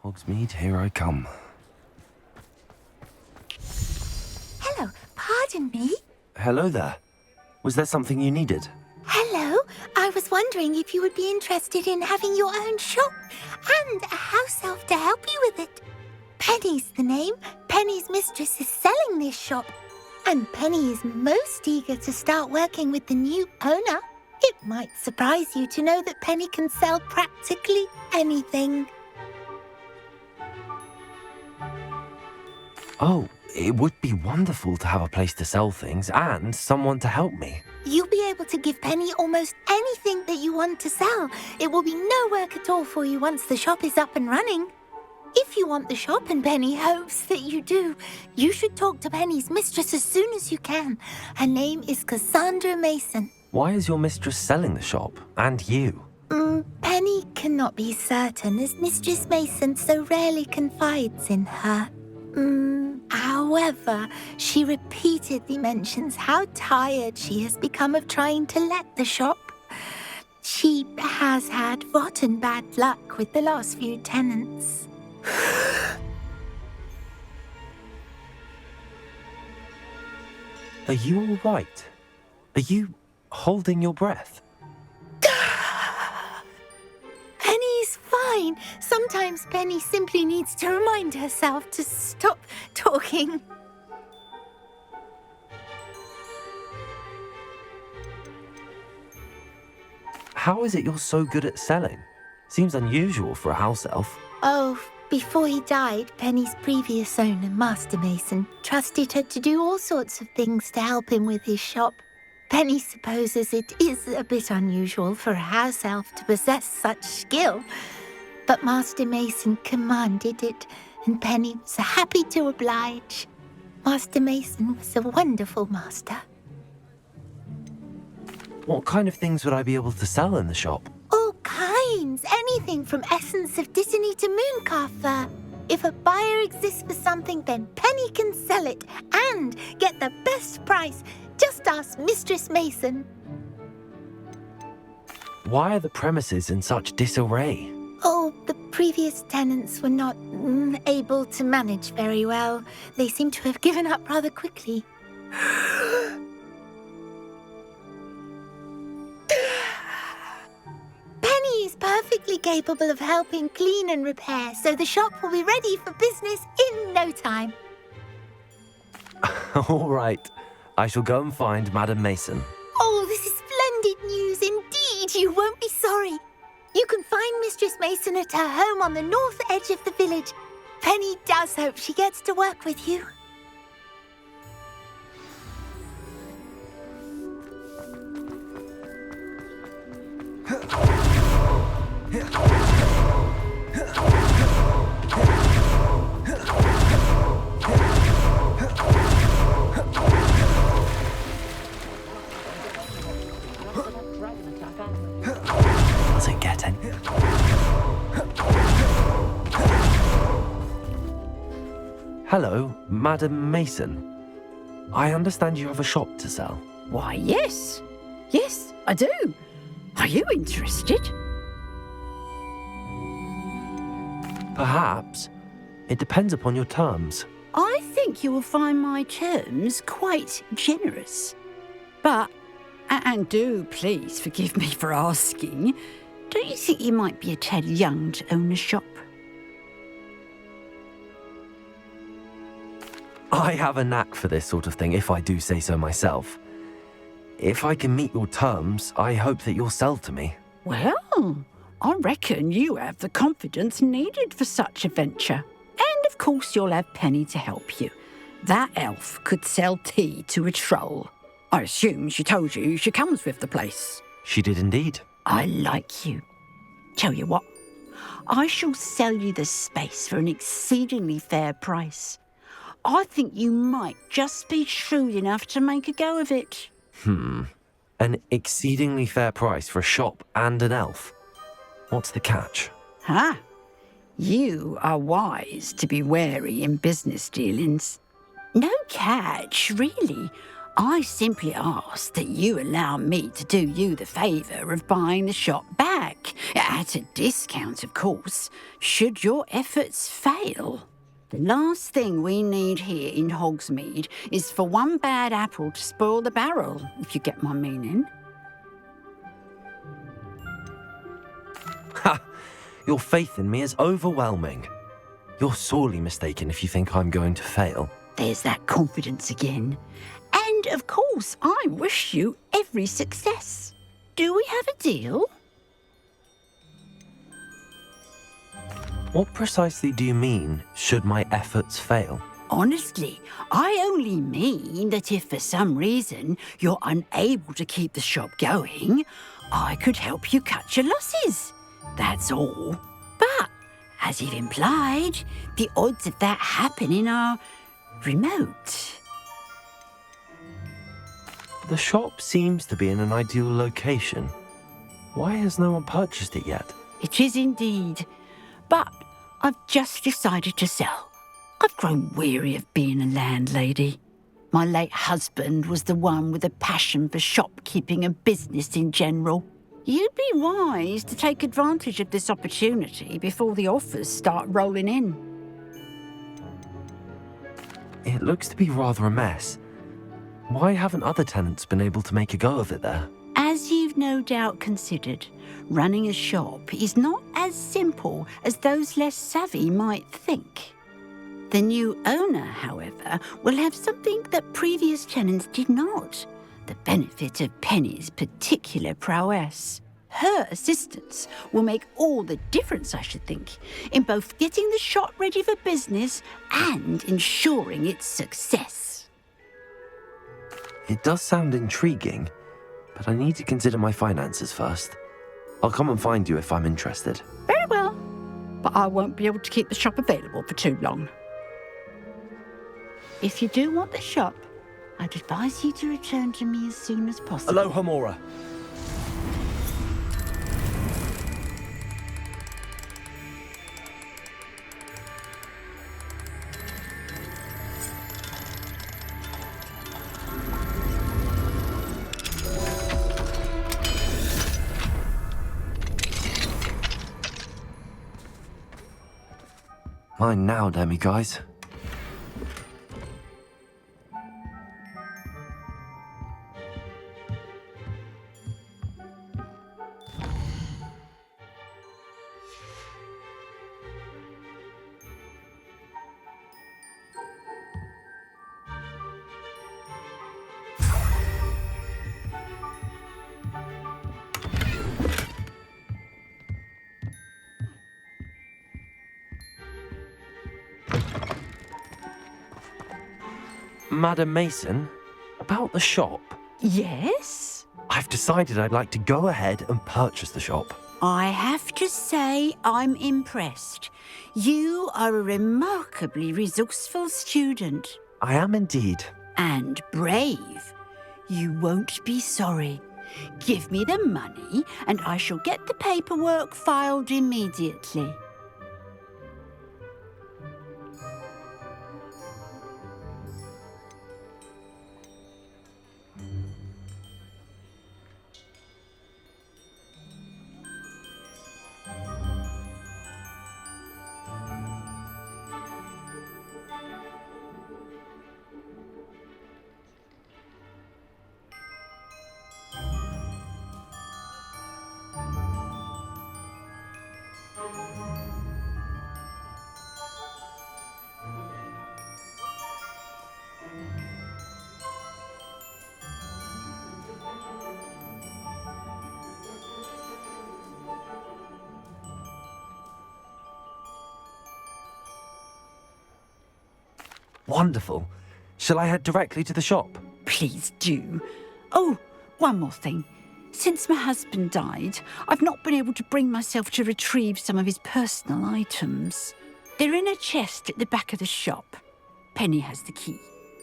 Hogsmeade, here I come. Hello, pardon me? Hello there. Was there something you needed? Hello, I was wondering if you would be interested in having your own shop and a house elf to help you with it. Penny's the name. Penny's mistress is selling this shop. And Penny is most eager to start working with the new owner. It might surprise you to know that Penny can sell practically anything. Oh, it would be wonderful to have a place to sell things and someone to help me. You'll be able to give Penny almost anything that you want to sell. It will be no work at all for you once the shop is up and running. If you want the shop and Penny hopes that you do, you should talk to Penny's mistress as soon as you can. Her name is Cassandra Mason. Why is your mistress selling the shop? And you? Penny cannot be certain as Mistress Mason so rarely confides in her. However, she repeatedly mentions how tired she has become of trying to let the shop. She has had rotten bad luck with the last few tenants. Are you all right? Are you holding your breath? Penny's fine. Sometimes Penny simply needs to remind herself to stop talking. How is it you're so good at selling? Seems unusual for a house elf. Oh, before he died, Penny's previous owner, Master Mason, trusted her to do all sorts of things to help him with his shop. Penny supposes it is a bit unusual for a house elf to possess such skill, but Master Mason commanded it, and Penny was happy to oblige. Master Mason was a wonderful master. What kind of things would I be able to sell in the shop? All kinds. Anything from essence of Dittany to mooncalf fur. If a buyer exists for something, then Penny can sell it and get the best price. Just ask Mistress Mason. Why are the premises in such disarray? Oh, the previous tenants were not able to manage very well. They seem to have given up rather quickly. Penny is perfectly capable of helping clean and repair, so the shop will be ready for business in no time. All right. I shall go and find Madam Mason. Oh, this is splendid news indeed. You won't be sorry. You can find Mistress Mason at her home on the north edge of the village. Penny does hope she gets to work with you. Does it get any? Hello, Madam Mason. I understand you have a shop to sell. Why, yes. Yes, I do. Are you interested? Perhaps. It depends upon your terms. I think you will find my terms quite generous. But, and do please forgive me for asking, don't you think you might be a tad young to own a shop? I have a knack for this sort of thing, if I do say so myself. If I can meet your terms, I hope that you'll sell to me. Well, I reckon you have the confidence needed for such a venture. And of course you'll have Penny to help you. That elf could sell tea to a troll. I assume she told you she comes with the place. She did indeed. I like you. Tell you what, I shall sell you the space for an exceedingly fair price. I think you might just be shrewd enough to make a go of it. An exceedingly fair price for a shop and an elf. What's the catch? You are wise to be wary in business dealings. No catch, really. I simply ask that you allow me to do you the favour of buying the shop back, at a discount, of course, should your efforts fail. The last thing we need here in Hogsmeade is for one bad apple to spoil the barrel, if you get my meaning. Ha! Your faith in me is overwhelming. You're sorely mistaken if you think I'm going to fail. There's that confidence again. And, of course, I wish you every success. Do we have a deal? What precisely do you mean, should my efforts fail? Honestly, I only mean that if for some reason you're unable to keep the shop going, I could help you cut your losses. That's all. But, as you've implied, the odds of that happening are remote. The shop seems to be in an ideal location. Why has no one purchased it yet? It is indeed. But I've just decided to sell. I've grown weary of being a landlady. My late husband was the one with a passion for shopkeeping and business in general. You'd be wise to take advantage of this opportunity before the offers start rolling in. It looks to be rather a mess. Why haven't other tenants been able to make a go of it there? As you've no doubt considered, running a shop is not as simple as those less savvy might think. The new owner, however, will have something that previous tenants did not, the benefit of Penny's particular prowess. Her assistance will make all the difference, I should think, in both getting the shop ready for business and ensuring its success. It does sound intriguing, but I need to consider my finances first. I'll come and find you if I'm interested. Very well, but I won't be able to keep the shop available for too long. If you do want the shop, I'd advise you to return to me as soon as possible. Aloha, Mora. Mine now, Demi guys. Madam Mason, about the shop. Yes? I've decided I'd like to go ahead and purchase the shop. I have to say I'm impressed. You are a remarkably resourceful student. I am indeed. And brave. You won't be sorry. Give me the money and I shall get the paperwork filed immediately. Wonderful. Shall I head directly to the shop? Please do. Oh, one more thing. Since my husband died, I've not been able to bring myself to retrieve some of his personal items. They're in a chest at the back of the shop. Penny has the key.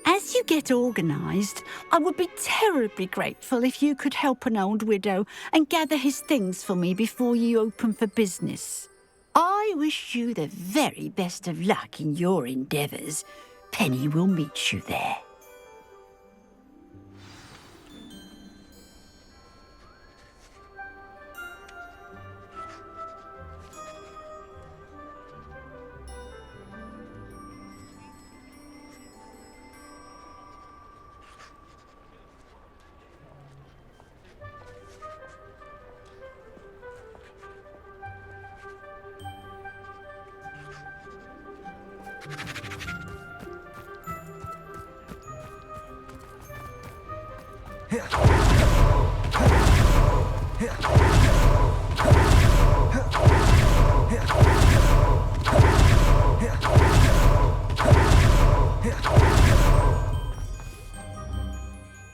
As you get organised, I would be terribly grateful if you could help an old widow and gather his things for me before you open for business. I wish you the very best of luck in your endeavours. Penny will meet you there.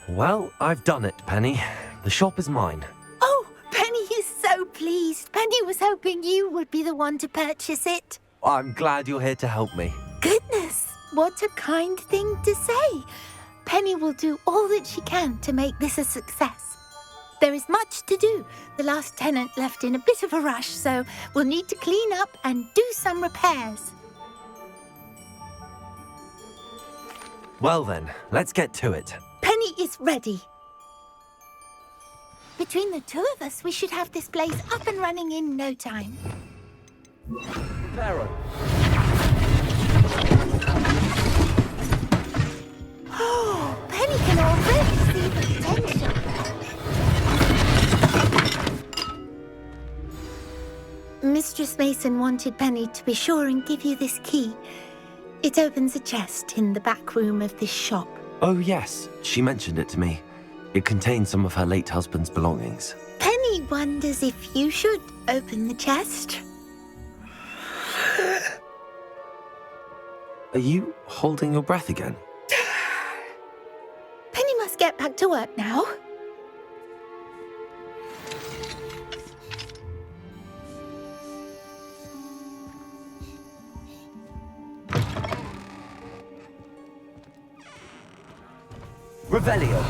Well, I've done it, Penny. The shop is mine. Oh, Penny is so pleased. Penny was hoping you would be the one to purchase it. I'm glad you're here to help me. Goodness, what a kind thing to say. Penny will do all that she can to make this a success. There is much to do. The last tenant left in a bit of a rush, so we'll need to clean up and do some repairs. Well then, let's get to it. Penny is ready. Between the two of us, we should have this place up and running in no time. Pharaoh. Oh, Penny can already see the potential. Mistress Mason wanted Penny to be sure and give you this key. It opens a chest in the back room of this shop. Oh yes, she mentioned it to me. It contains some of her late husband's belongings. Penny wonders if you should open the chest. Are you holding your breath again? Penny must get back to work now. Revelio.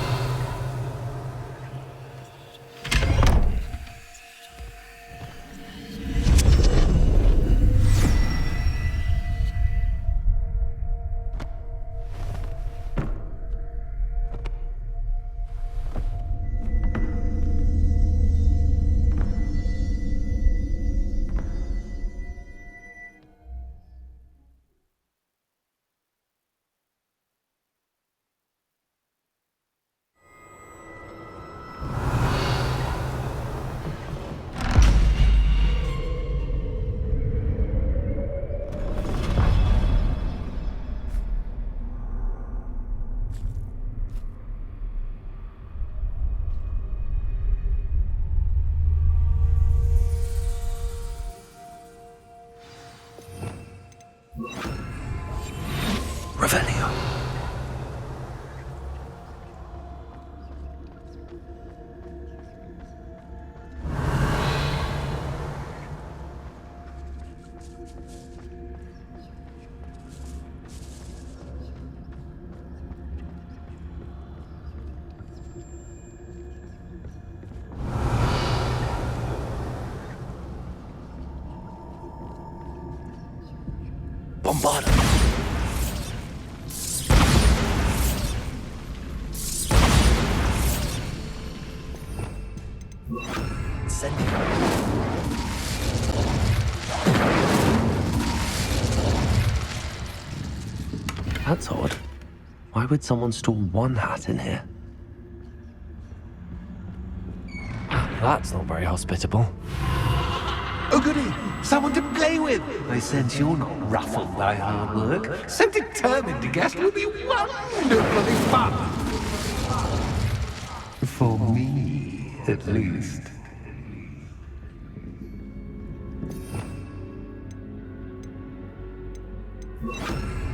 Revelio. Bombarda. That's odd. Why would someone store one hat in here? That's not very hospitable. Oh goody, someone to play with. I sense you're not ruffled by hard work. So determined a guest will be wonderfully fun. For me, at least.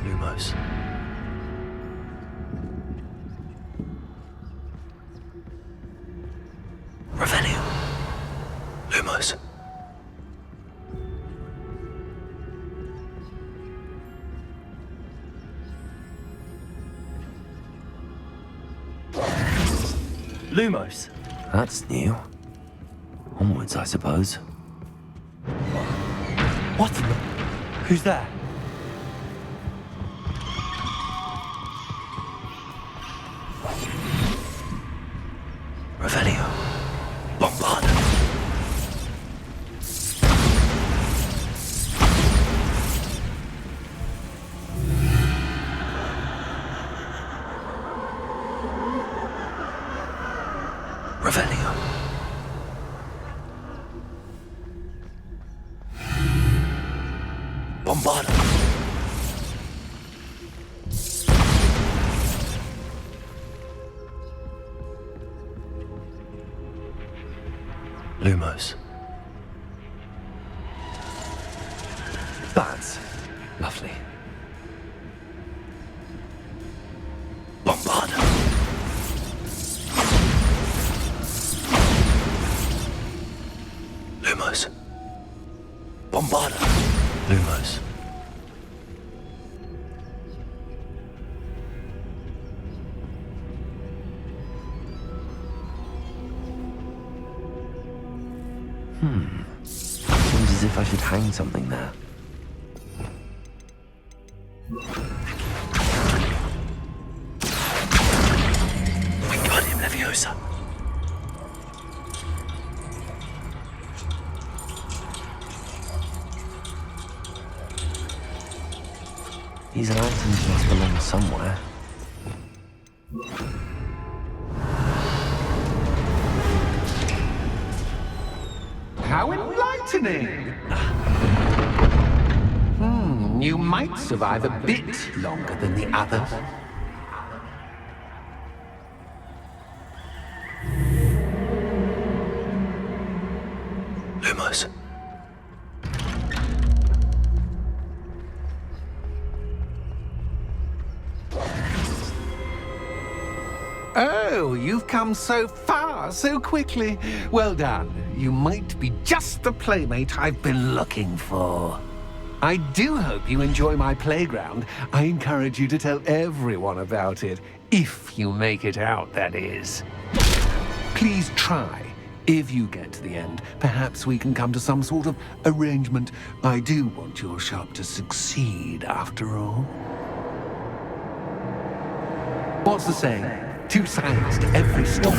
Lumos. Revelio. Lumos. Lumos. That's new. Onwards, I suppose. What the... Who's there? Revelio. Bombard. Revelio. Bombarda. Lumos. Bats. Lovely. Bombarda. Lumos. Bombarda. Lumos. Seems as if I should hang something there. Wingardium Leviosa. These lanterns must belong somewhere. How enlightening! You might survive a bit longer than the others. Lumos. Oh, you've come so far, so quickly. Well done. You might be just the playmate I've been looking for. I do hope you enjoy my playground. I encourage you to tell everyone about it, if you make it out, that is. Please try. If you get to the end, perhaps we can come to some sort of arrangement. I do want your shop to succeed, after all. What's the saying? Two sides to every story.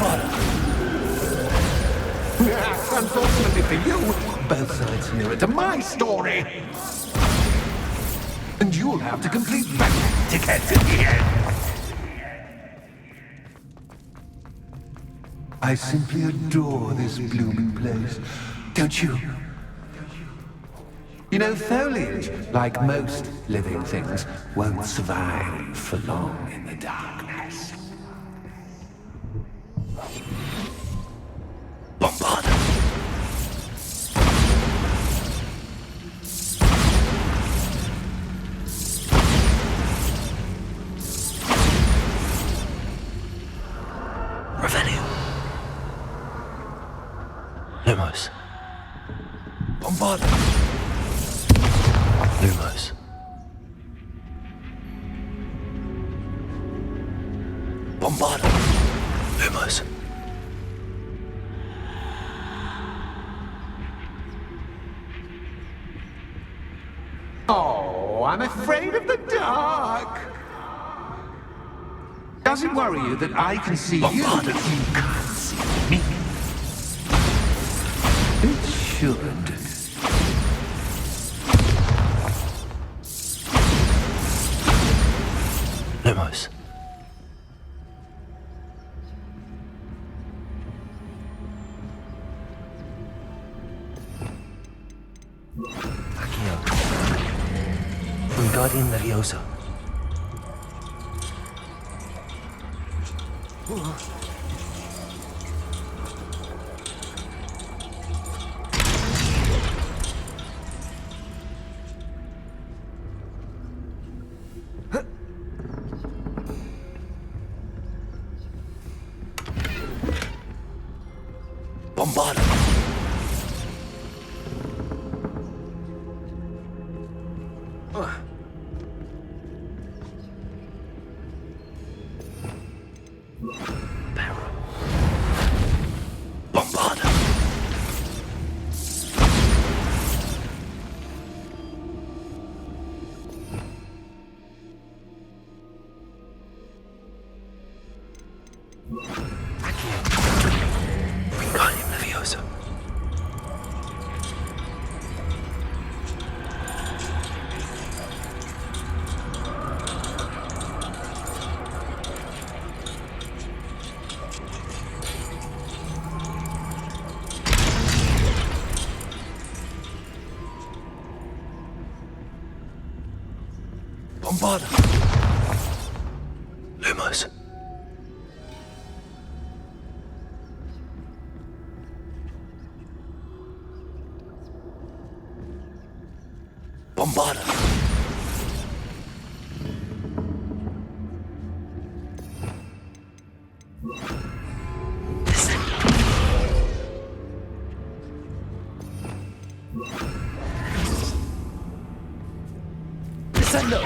Unfortunately for you, both sides mirror to my story. And you'll have to complete both to get to the end. I simply adore this blooming place, don't you? You know, foliage, like most living things, won't survive for long in the darkness. Bombarda. Revenue. Lumos. Bombarda. Lumos. Bombarda. Lumos. Oh, I'm afraid of the dark. Does it worry you that I can see you, but you can't see me? It should. Lumos. Accio. Wingardium Leviosa. Bombarda. Para. Bombarda. Accio. Wingardium Leviosa. Bombarda. Lumos. Bombarda. Descendo.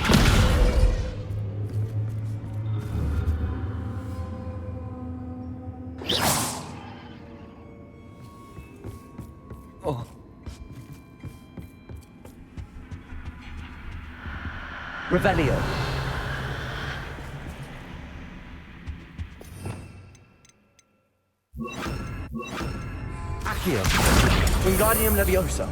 Oh. Revelio. Accio. Wingardium Leviosa.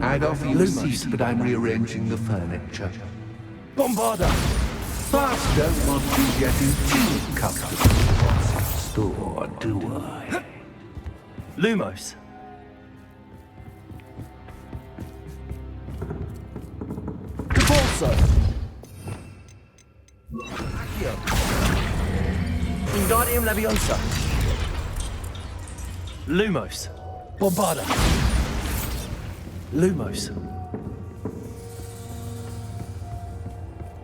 I'd offer you a seat, but I'm rearranging the furniture. Bombarda. But don't want you getting too comfortable in the store, do I? Lumos. Capolso. Accio. Wingardium Leviosa. Lumos. Bombarda. Lumos.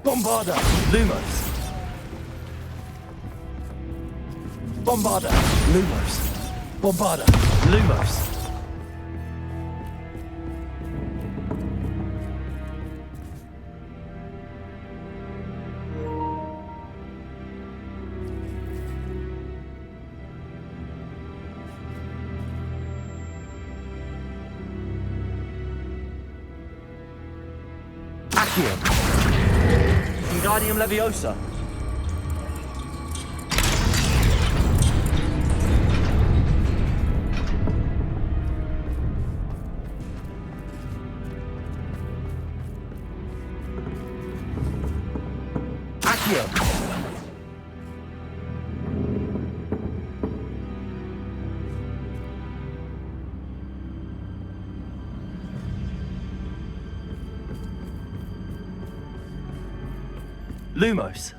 Bombarda. Lumos. Bombarda. Lumos. Bombarda. Lumos. Accio. Wingardium Leviosa. Accio. Lumos.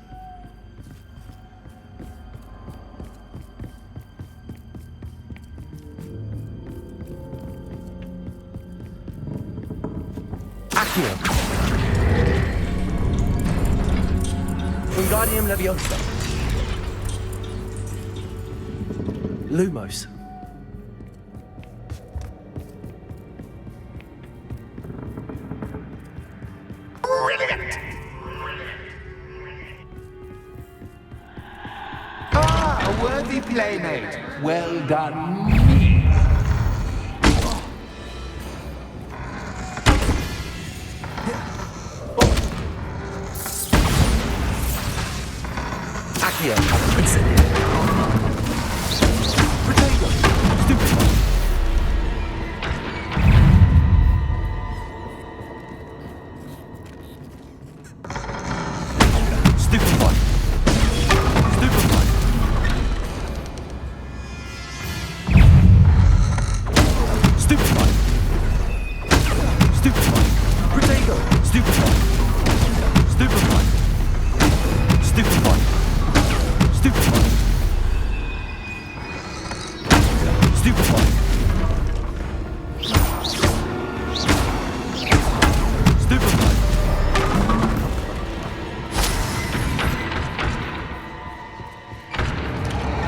Accio. Wingardium Leviosa. Lumos. Brilliant! A worthy playmate. Well done, me. Accio. Incendio. Potato. Stupid. Stupefy. Stupefy. Stupefy. Stupefy. Potato. Stupefy. Stupefy. Stupefy. Stupefy. Stupefy. Stupefy.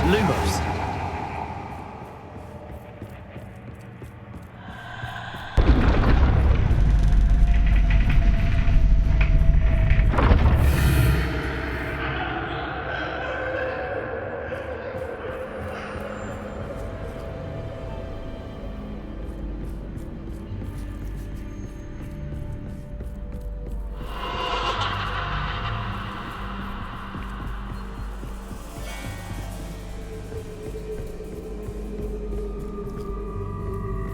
Lumos.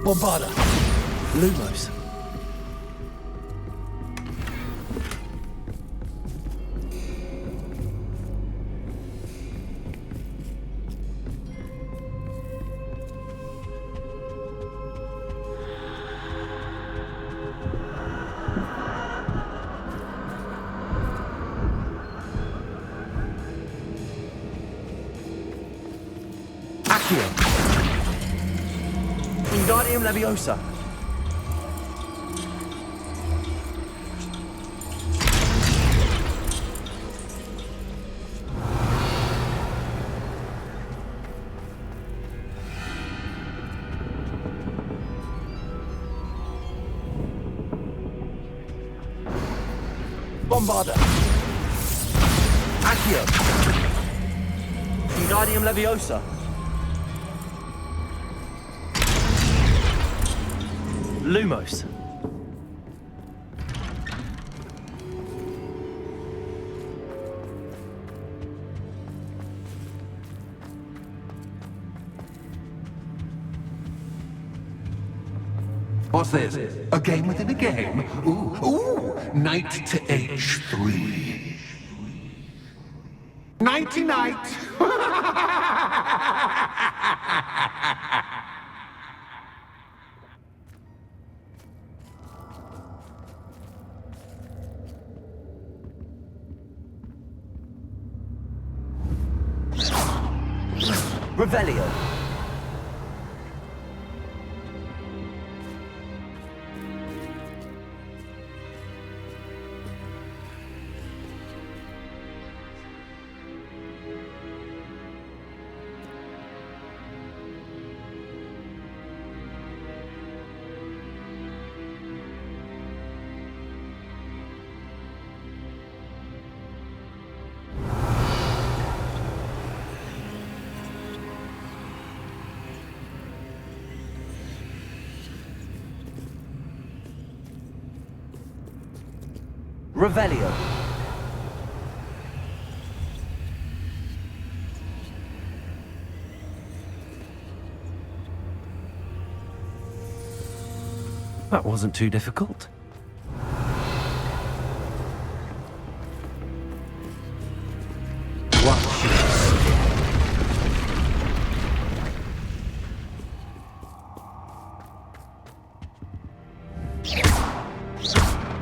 Bombarda. Lumos. Accio. Wingardium Leviosa. Bombarda. Accio. Wingardium Leviosa. Lumos. What's this? A game within a game? Ooh, knight to h3. Nighty-night! Revelio. Revelio. That wasn't too difficult.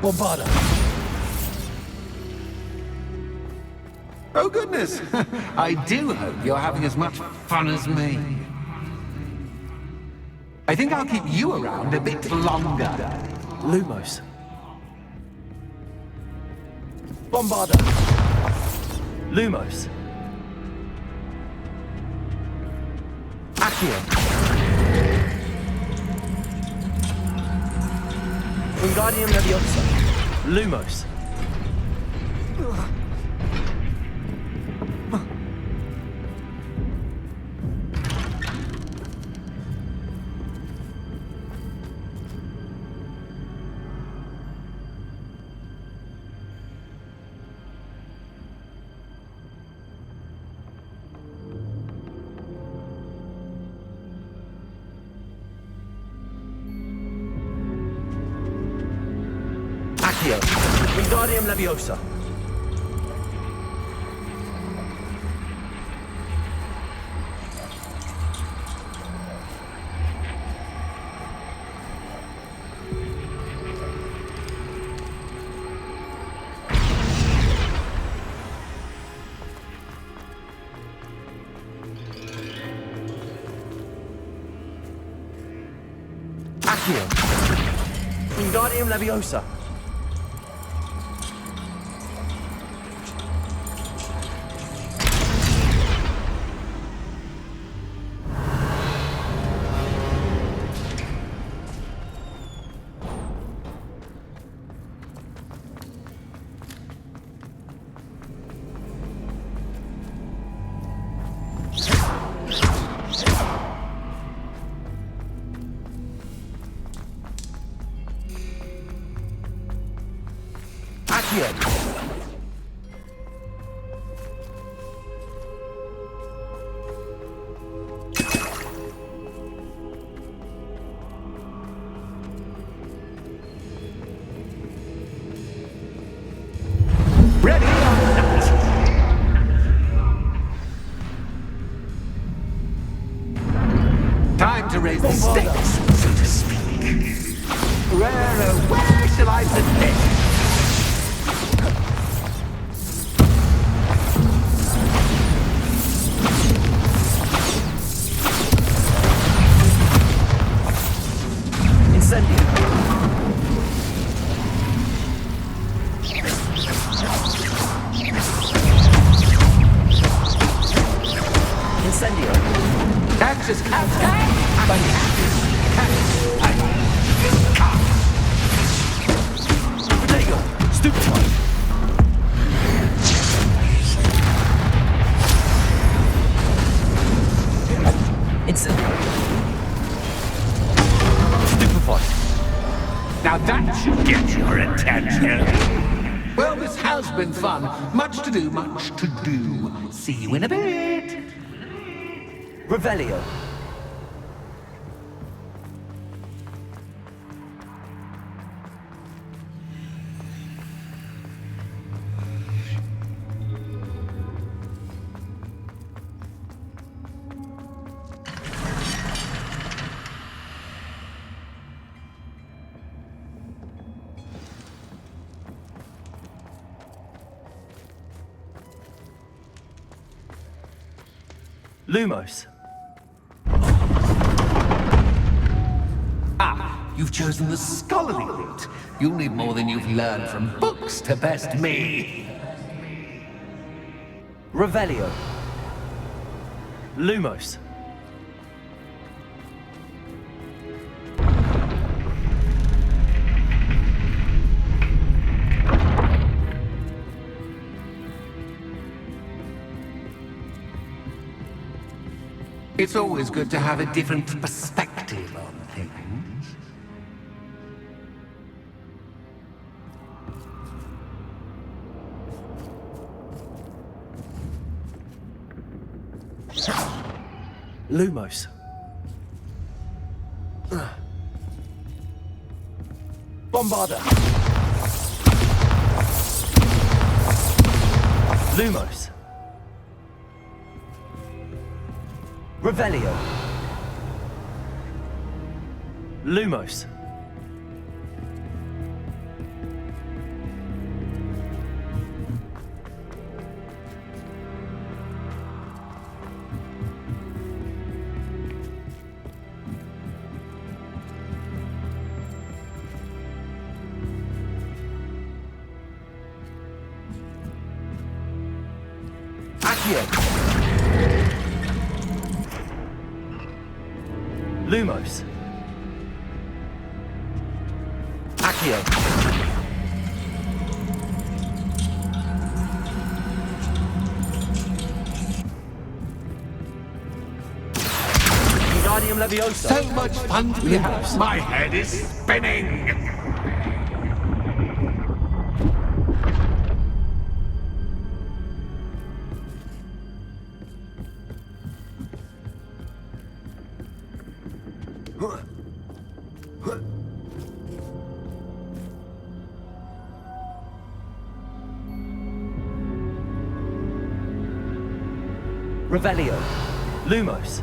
Bombarda. Oh, goodness! I do hope you're having as much fun as me. I think I'll keep you around a bit longer. Lumos. Bombarda. Lumos. Accio. Wingardium Leviosa. Lumos. Accio. Wingardium Leviosa. Accio. Wingardium Leviosa. Accio. Ready or not. Time to raise the stakes, so to speak. Where shall I put this? Just Potato! Stupefy! It's... Stupefy! Now that should get your attention. Well, this has been fun. Much to do, much to do. See you in a bit. Revelio! Lumos. You've chosen the scholarly route. You'll need more than you've learned from books to best me. Revelio. Lumos. It's always good to have a different perspective on things. Lumos. Bombarda. Lumos. Revelio. Lumos. Accio. Lumos. Accio. Wingardium Leviosa. So much fun to be had. My head is spinning. Revelio. Lumos.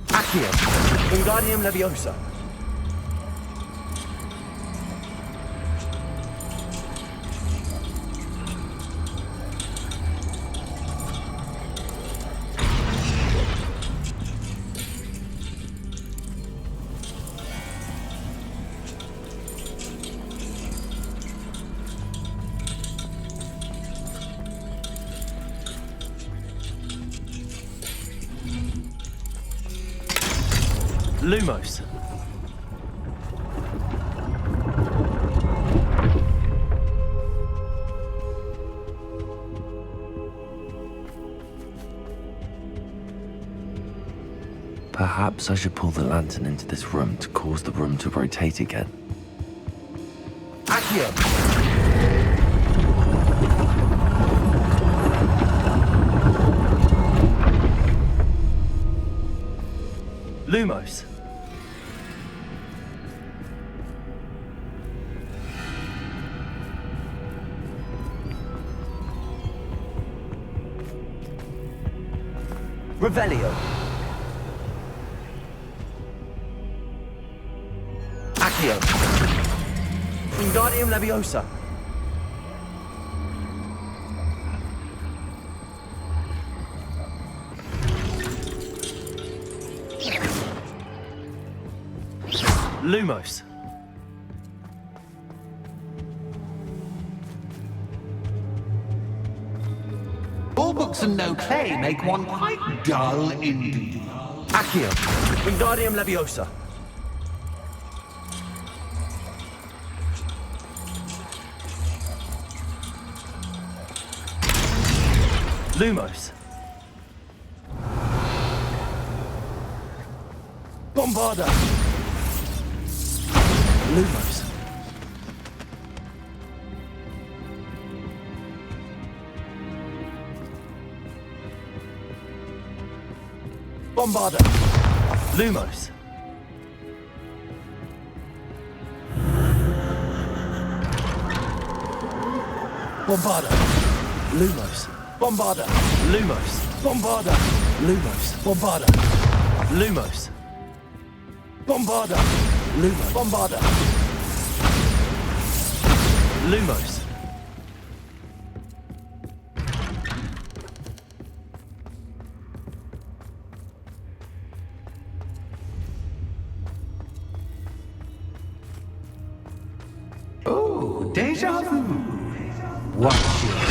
Accio. Wingardium Leviosa. Lumos. Perhaps I should pull the lantern into this room to cause the room to rotate again. Accio! Lumos. Revelio. Accio. Wingardium Leviosa. Lumos. All books and no play make one quite dull indeed. Accio. Wingardium Leviosa. Lumos. Bombarda. Lumos. Bombarda. Lumos. Bombarda. Lumos. Bombarda. Lumos. Bombarda. Lumos. Bombarda. Lumos. Bombarda. Lumos. Bombarda. Lumos. Oh, déjà vu. Watch it.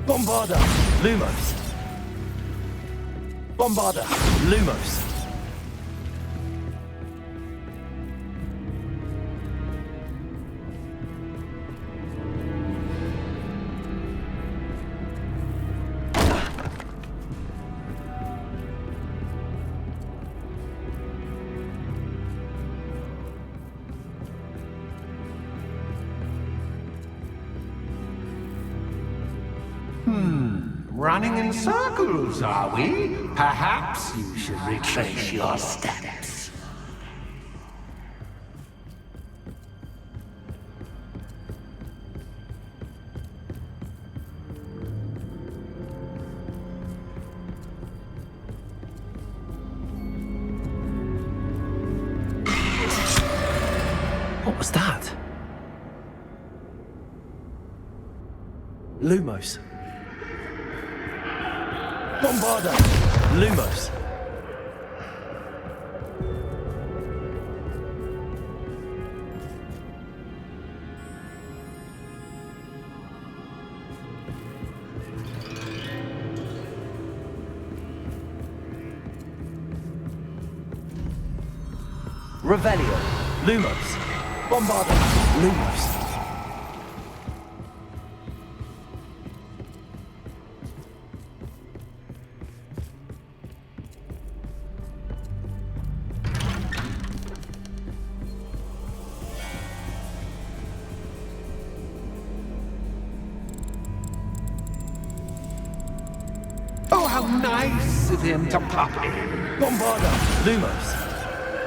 Bombarda. Lumos. Bombarda. Lumos. Running in circles, are we? Perhaps you should retrace your steps. What was that? Lumos. Bombarda. Lumos. Revelio. Lumos. Bombarda. Lumos. Oh, how nice of him to pop in. Bombarda. Lumos.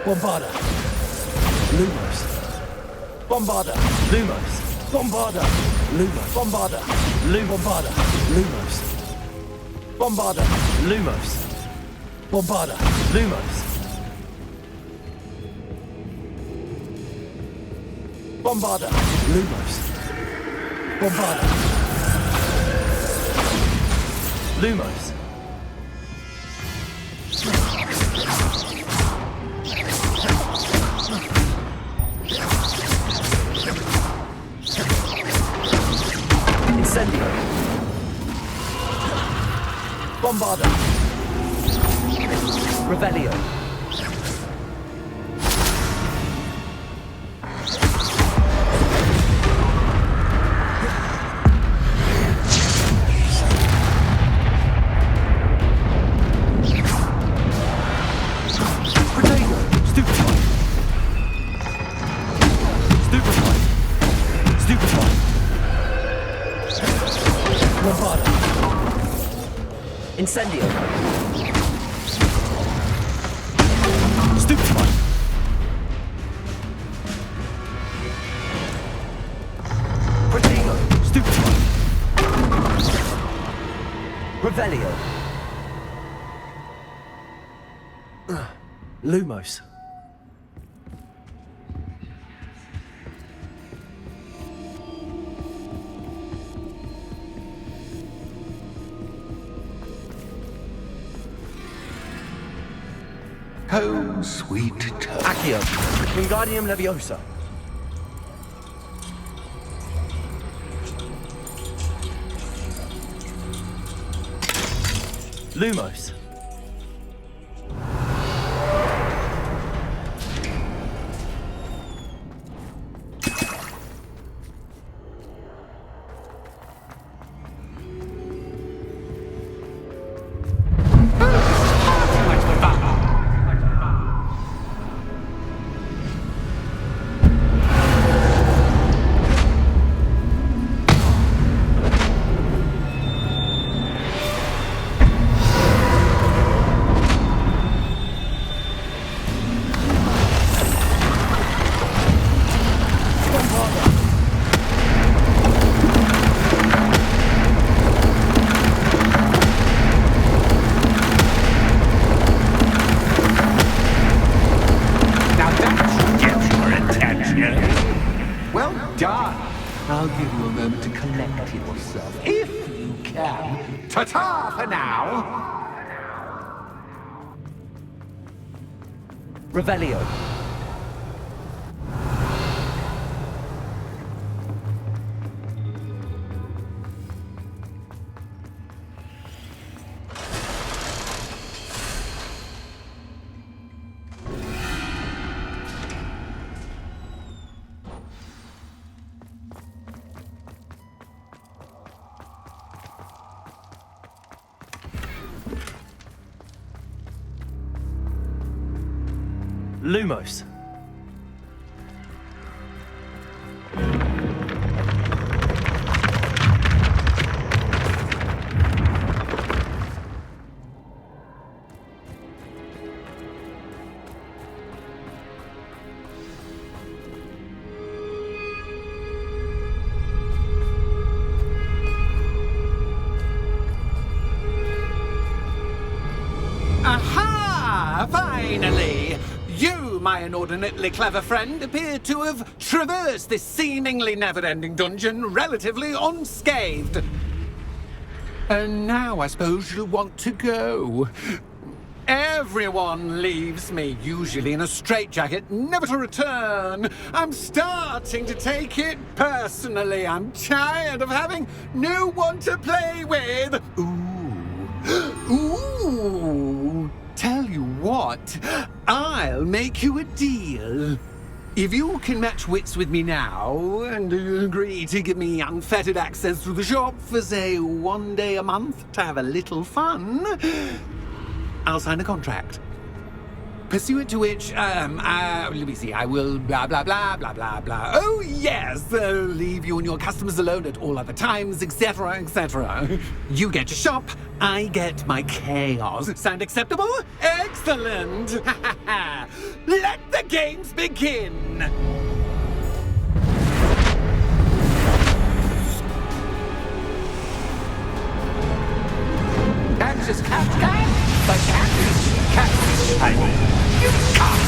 Bombarda. Lumos. Bombarda. Lumos. Bombarda. Lumos. Bombarda. Bombarda. Lumos. Bombarda. Lumos. Bombarda. Lumos. Bombarda. Lumos. Bombarda. Lumos. Incendio. Bombarda. Revelio. Potato. Stupefy. Stupefy. Stupefy. Bombarda. Incendio. Stupefy. Protego. Stupefy. Revelio. Lumos. Oh, sweet toe. Accio. Wingardium Leviosa. Lumos. I'll give you a moment to collect yourself, if you can. Ta-ta for now! Revelio. Lumos. Aha! Finally! You, my inordinately clever friend, appear to have traversed this seemingly never-ending dungeon relatively unscathed. And now I suppose you'll want to go. Everyone leaves me, usually in a straitjacket, never to return. I'm starting to take it personally. I'm tired of having no one to play with. Ooh. Tell you what, I'll make you a deal. If you can match wits with me now and agree to give me unfettered access to the shop for, say, 1 day a month to have a little fun, I'll sign a contract. Pursuant to which, let me see, I will blah, blah, blah, blah, blah, blah. Oh, yes, leave you and your customers alone at all other times, etc., etc. You get your shop, I get my chaos. Sound acceptable? Excellent! Let the games begin! Anxious cat, but cat, I mean, you can't!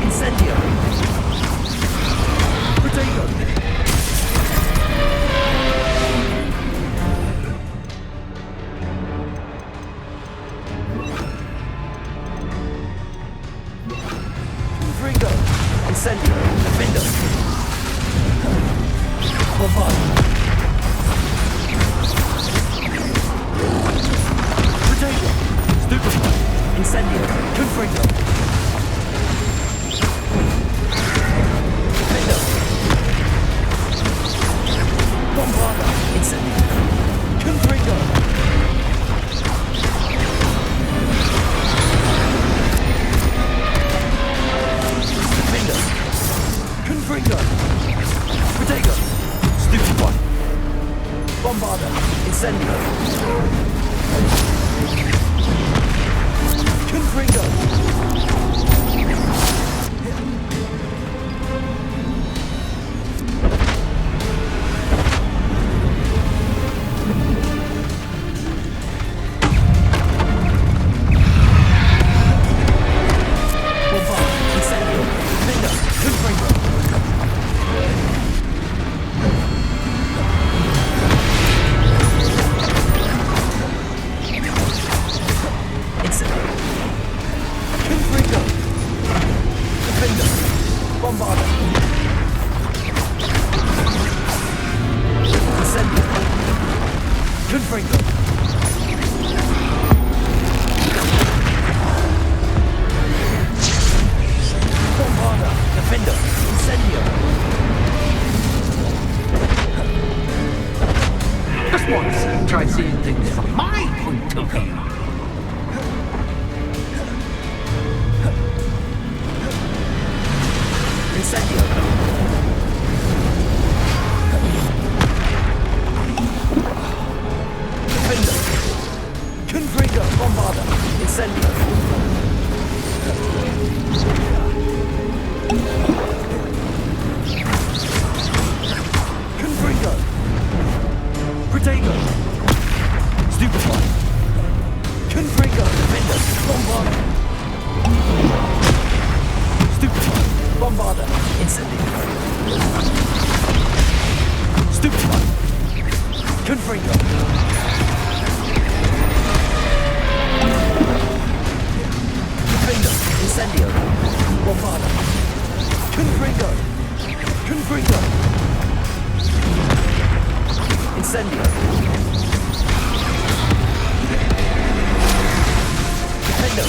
Incendio. Bombarda. Incendio. Confringo. Try seeing things from my point of view. Incendio. Defender. Confringo. Bombarda. Incendio. Confringo. Protego. Stupefy. Confringo. Defender. Bombarda. Stupefy. Bombarda. Incendio. Stupefy. Confringo. Defender. Incendio. Bombarda. Confringo. Confringo. Incendio. Defender.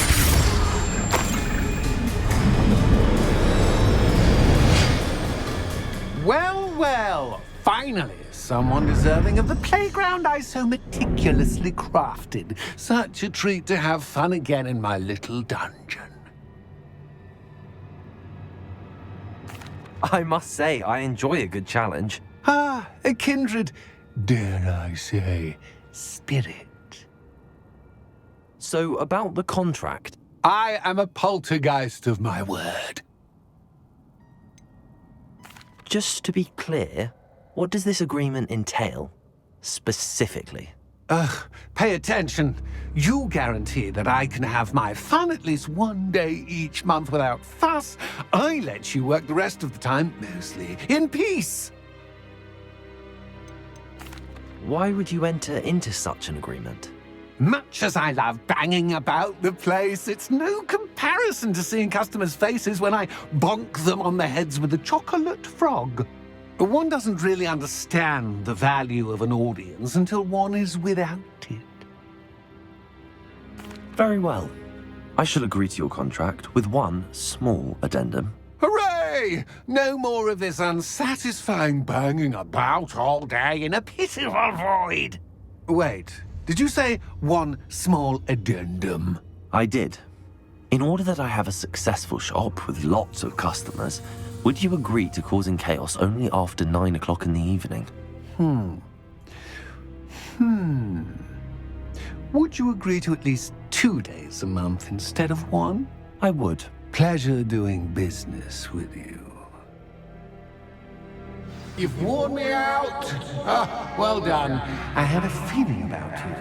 Well, well, finally, someone deserving of the playground I so meticulously crafted. Such a treat to have fun again in my little dungeon. I must say, I enjoy a good challenge. Ah, a kindred, dare I say, spirit. So, about the contract. I am a poltergeist of my word. Just to be clear, what does this agreement entail, specifically? Pay attention. You guarantee that I can have my fun at least one day each month without fuss. I let you work the rest of the time, mostly in peace. Why would you enter into such an agreement? Much as I love banging about the place, it's no comparison to seeing customers' faces when I bonk them on the heads with a chocolate frog. One doesn't really understand the value of an audience until one is without it. Very well. I shall agree to your contract with one small addendum. Hooray! No more of this unsatisfying banging about all day in a pitiful void. Wait, did you say one small addendum? I did. In order that I have a successful shop with lots of customers, would you agree to causing chaos only after 9 o'clock in the evening? Would you agree to at least 2 days a month instead of one? I would. Pleasure doing business with you. You've worn me out. Ah, well done. I had a feeling about you.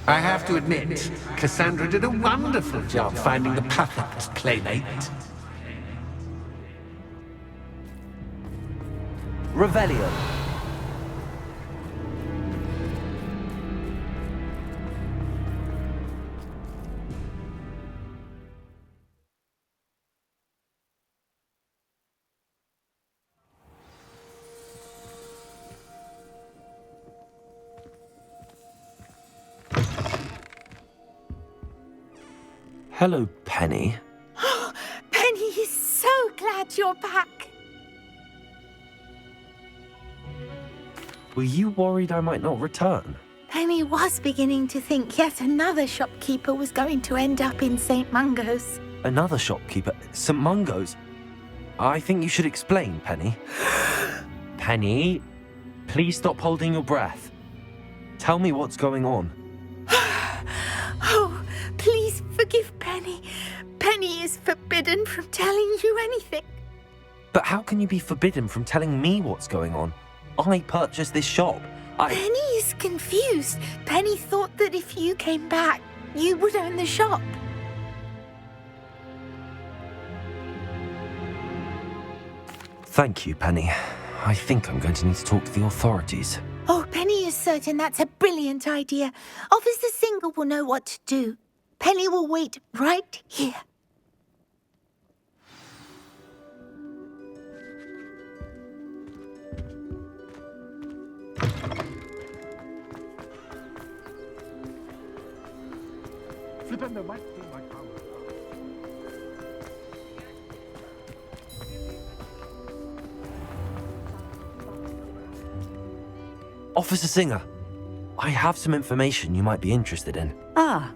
I have to admit, Cassandra did a wonderful job finding the perfect playmate. Revelio. Hello, Penny. Penny is so glad you're back. Were you worried I might not return? Penny was beginning to think yet another shopkeeper was going to end up in St. Mungo's. Another shopkeeper? St. Mungo's? I think you should explain, Penny. Penny, Please stop holding your breath. Tell me what's going on. Oh, please forgive Penny. Penny is forbidden from telling you anything. But how can you be forbidden from telling me what's going on? I purchased this shop. Penny is confused. Penny thought that if you came back, you would own the shop. Thank you, Penny. I think I'm going to need to talk to the authorities. Oh, Penny is certain that's a brilliant idea. Officer Singer will know what to do. Penny will wait right here. Officer Singer, I have some information you might be interested in. Ah,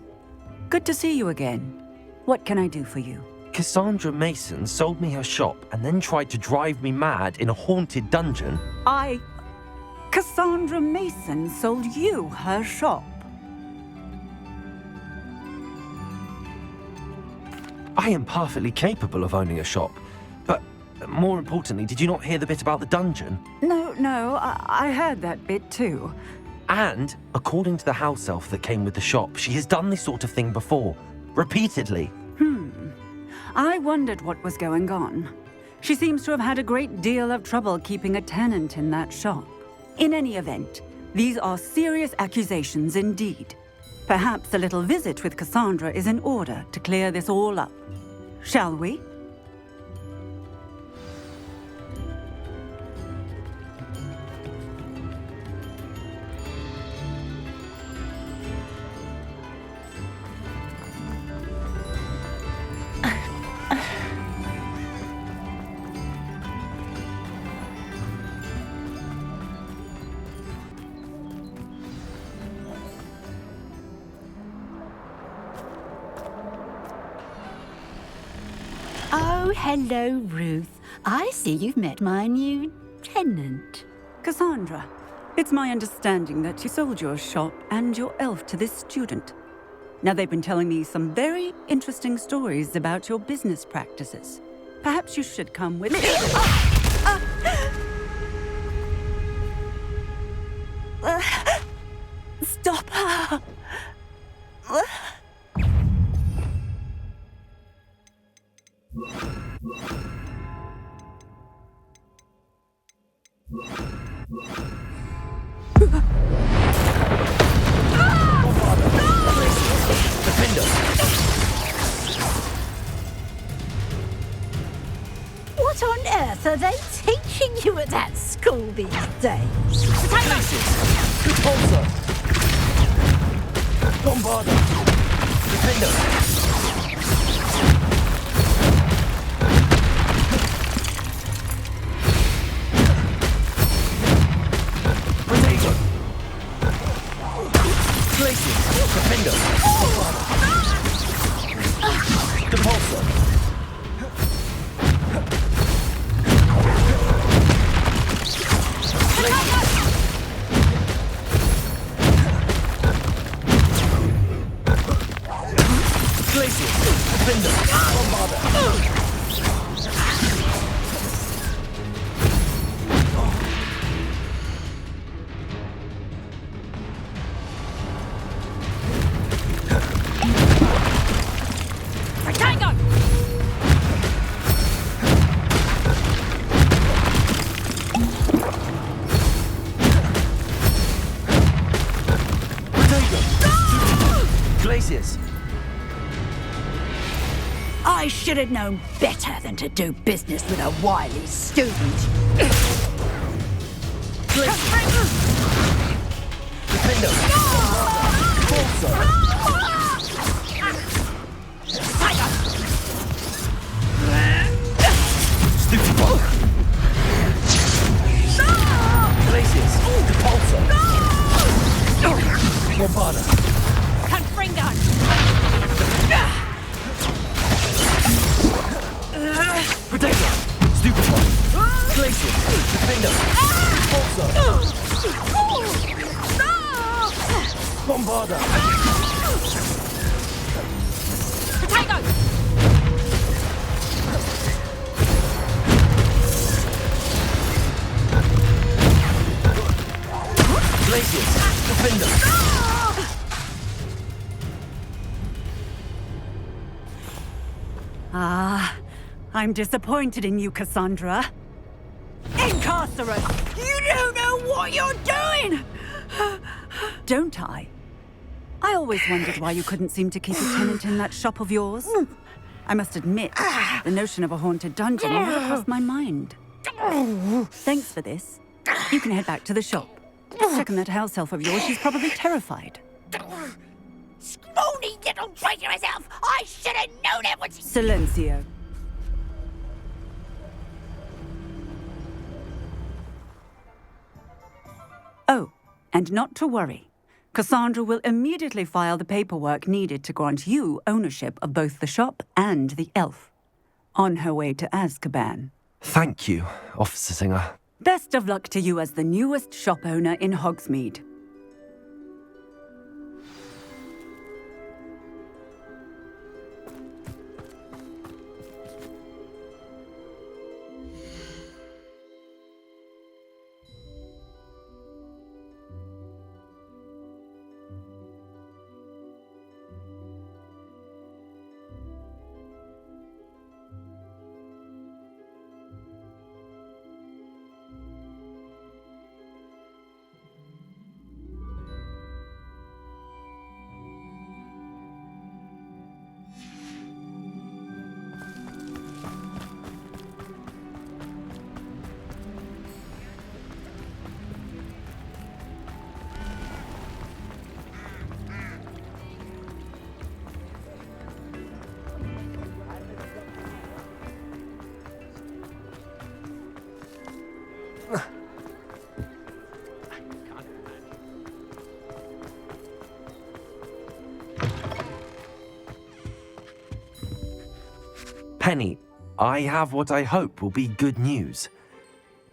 good to see you again. What can I do for you? Cassandra Mason sold me her shop and then tried to drive me mad in a haunted dungeon. Cassandra Mason sold you her shop. I am perfectly capable of owning a shop, but more importantly, did you not hear the bit about the dungeon? No, I heard that bit too. And, according to the house elf that came with the shop, she has done this sort of thing before, repeatedly. I wondered what was going on. She seems to have had a great deal of trouble keeping a tenant in that shop. In any event, these are serious accusations indeed. Perhaps a little visit with Cassandra is in order to clear this all up. Shall we? Oh, hello, Ruth. I see you've met my new tenant. Cassandra, it's my understanding that you sold your shop and your elf to this student. Now, they've been telling me some very interesting stories about your business practices. Perhaps you should come with me. Stop her. What on earth are they teaching you at that school these days? Repulsor! Bombarder! Defender! Defender! Repulsor! Glacier! Defender! Bombarder! Glaciers! I should have known better than to do business with a wily student. Defender! Repulsor! Stupid bug! Glaciers! Repulsor! Bombarder! Protector! Stupid one! Glacier! Defender! Repulsor! Bombarda! Potato! Glaciers! Defender! Ah, I'm disappointed in you, Cassandra. Incarcerate! You don't know what you're doing! Don't I? I always wondered why you couldn't seem to keep a tenant in that shop of yours. I must admit, the notion of a haunted dungeon never crossed my mind. Thanks for this. You can head back to the shop. Second that house elf of yours, she's probably terrified. Scrawny little traitor herself! I should have known it was... Silencio. Oh, and not to worry. Cassandra will immediately file the paperwork needed to grant you ownership of both the shop and the elf. On her way to Azkaban. Thank you, Officer Singer. Best of luck to you as the newest shop owner in Hogsmeade. Penny, I have what I hope will be good news.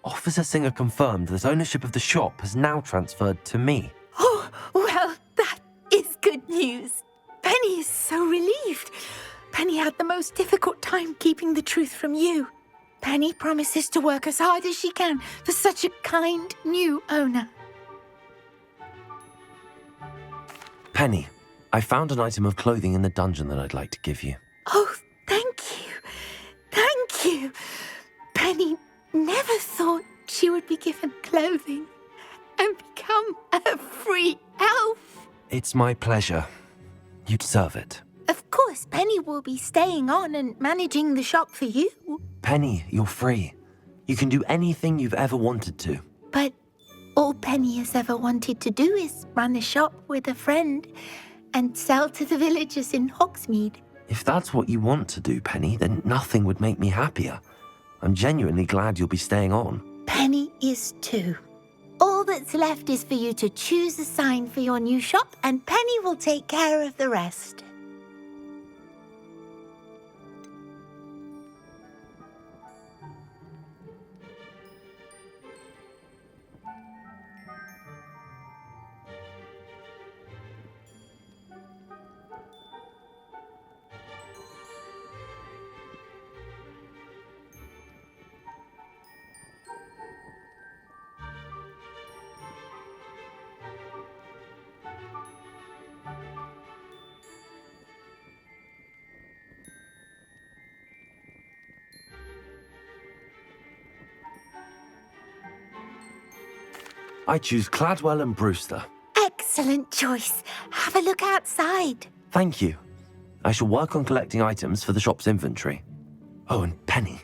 Officer Singer confirmed that ownership of the shop has now transferred to me. Oh, well, that is good news. Penny is so relieved. Penny had the most difficult time keeping the truth from you. Penny promises to work as hard as she can for such a kind new owner. Penny, I found an item of clothing in the dungeon that I'd like to give you. Oh, thank you. Thank you. Penny never thought she would be given clothing and become a free elf. It's my pleasure. You deserve it. Of course, Penny will be staying on and managing the shop for you. Penny, you're free. You can do anything you've ever wanted to. But all Penny has ever wanted to do is run a shop with a friend and sell to the villagers in Hogsmeade. If that's what you want to do, Penny, then nothing would make me happier. I'm genuinely glad you'll be staying on. Penny is too. All that's left is for you to choose a sign for your new shop, and Penny will take care of the rest. I choose Cladwell and Brewster. Excellent choice. Have a look outside. Thank you. I shall work on collecting items for the shop's inventory. Oh, and Penny,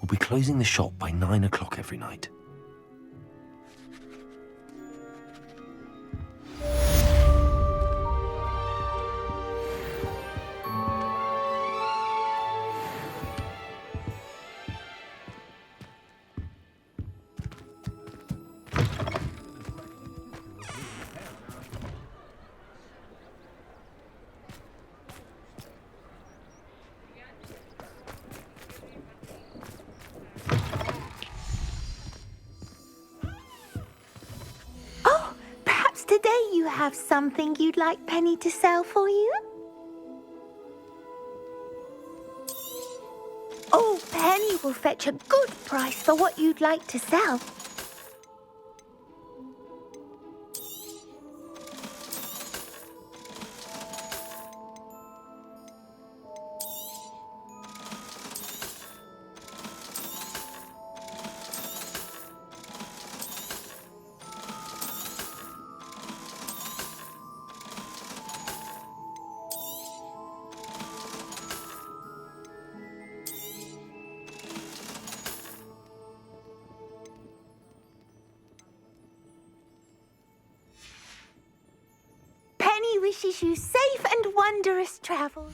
we'll be closing the shop by 9 o'clock every night. today you have something you'd like Penny to sell for you? Oh, Penny will fetch a good price for what you'd like to sell. Penny wishes you safe and wondrous travels.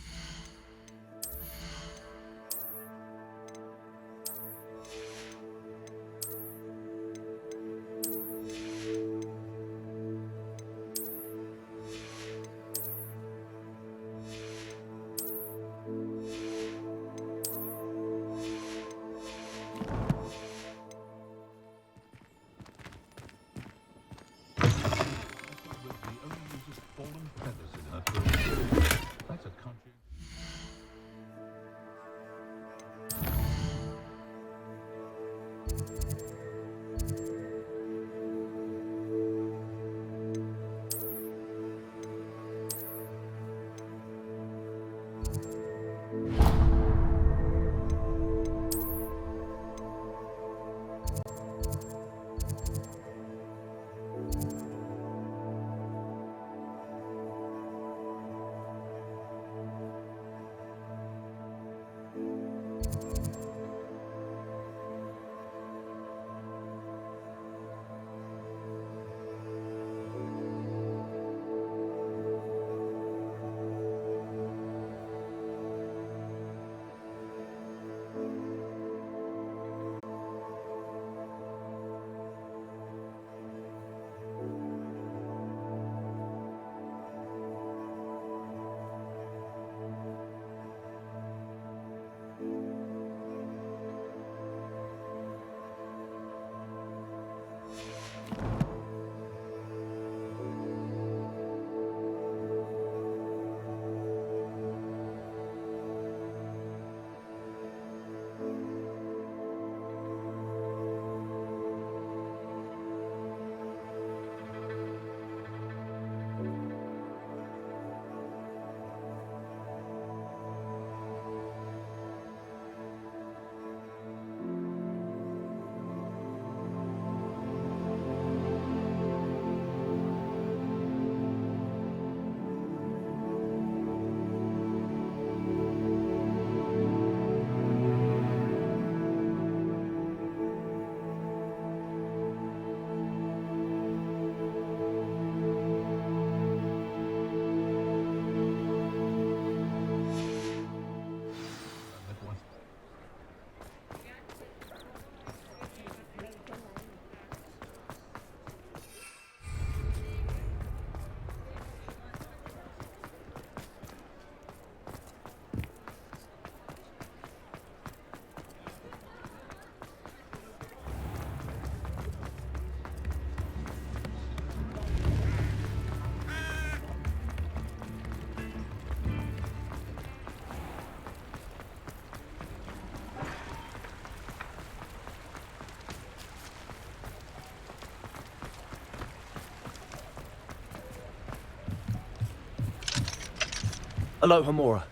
Aloha Mora.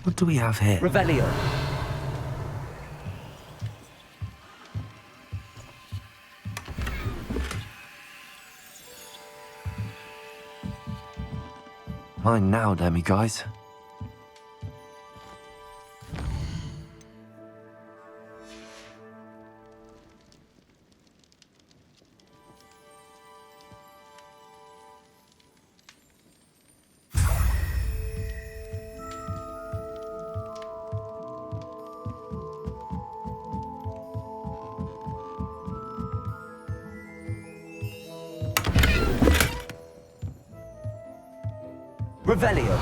What do we have here? Revelio. Mine now, Demi guys. Revelio.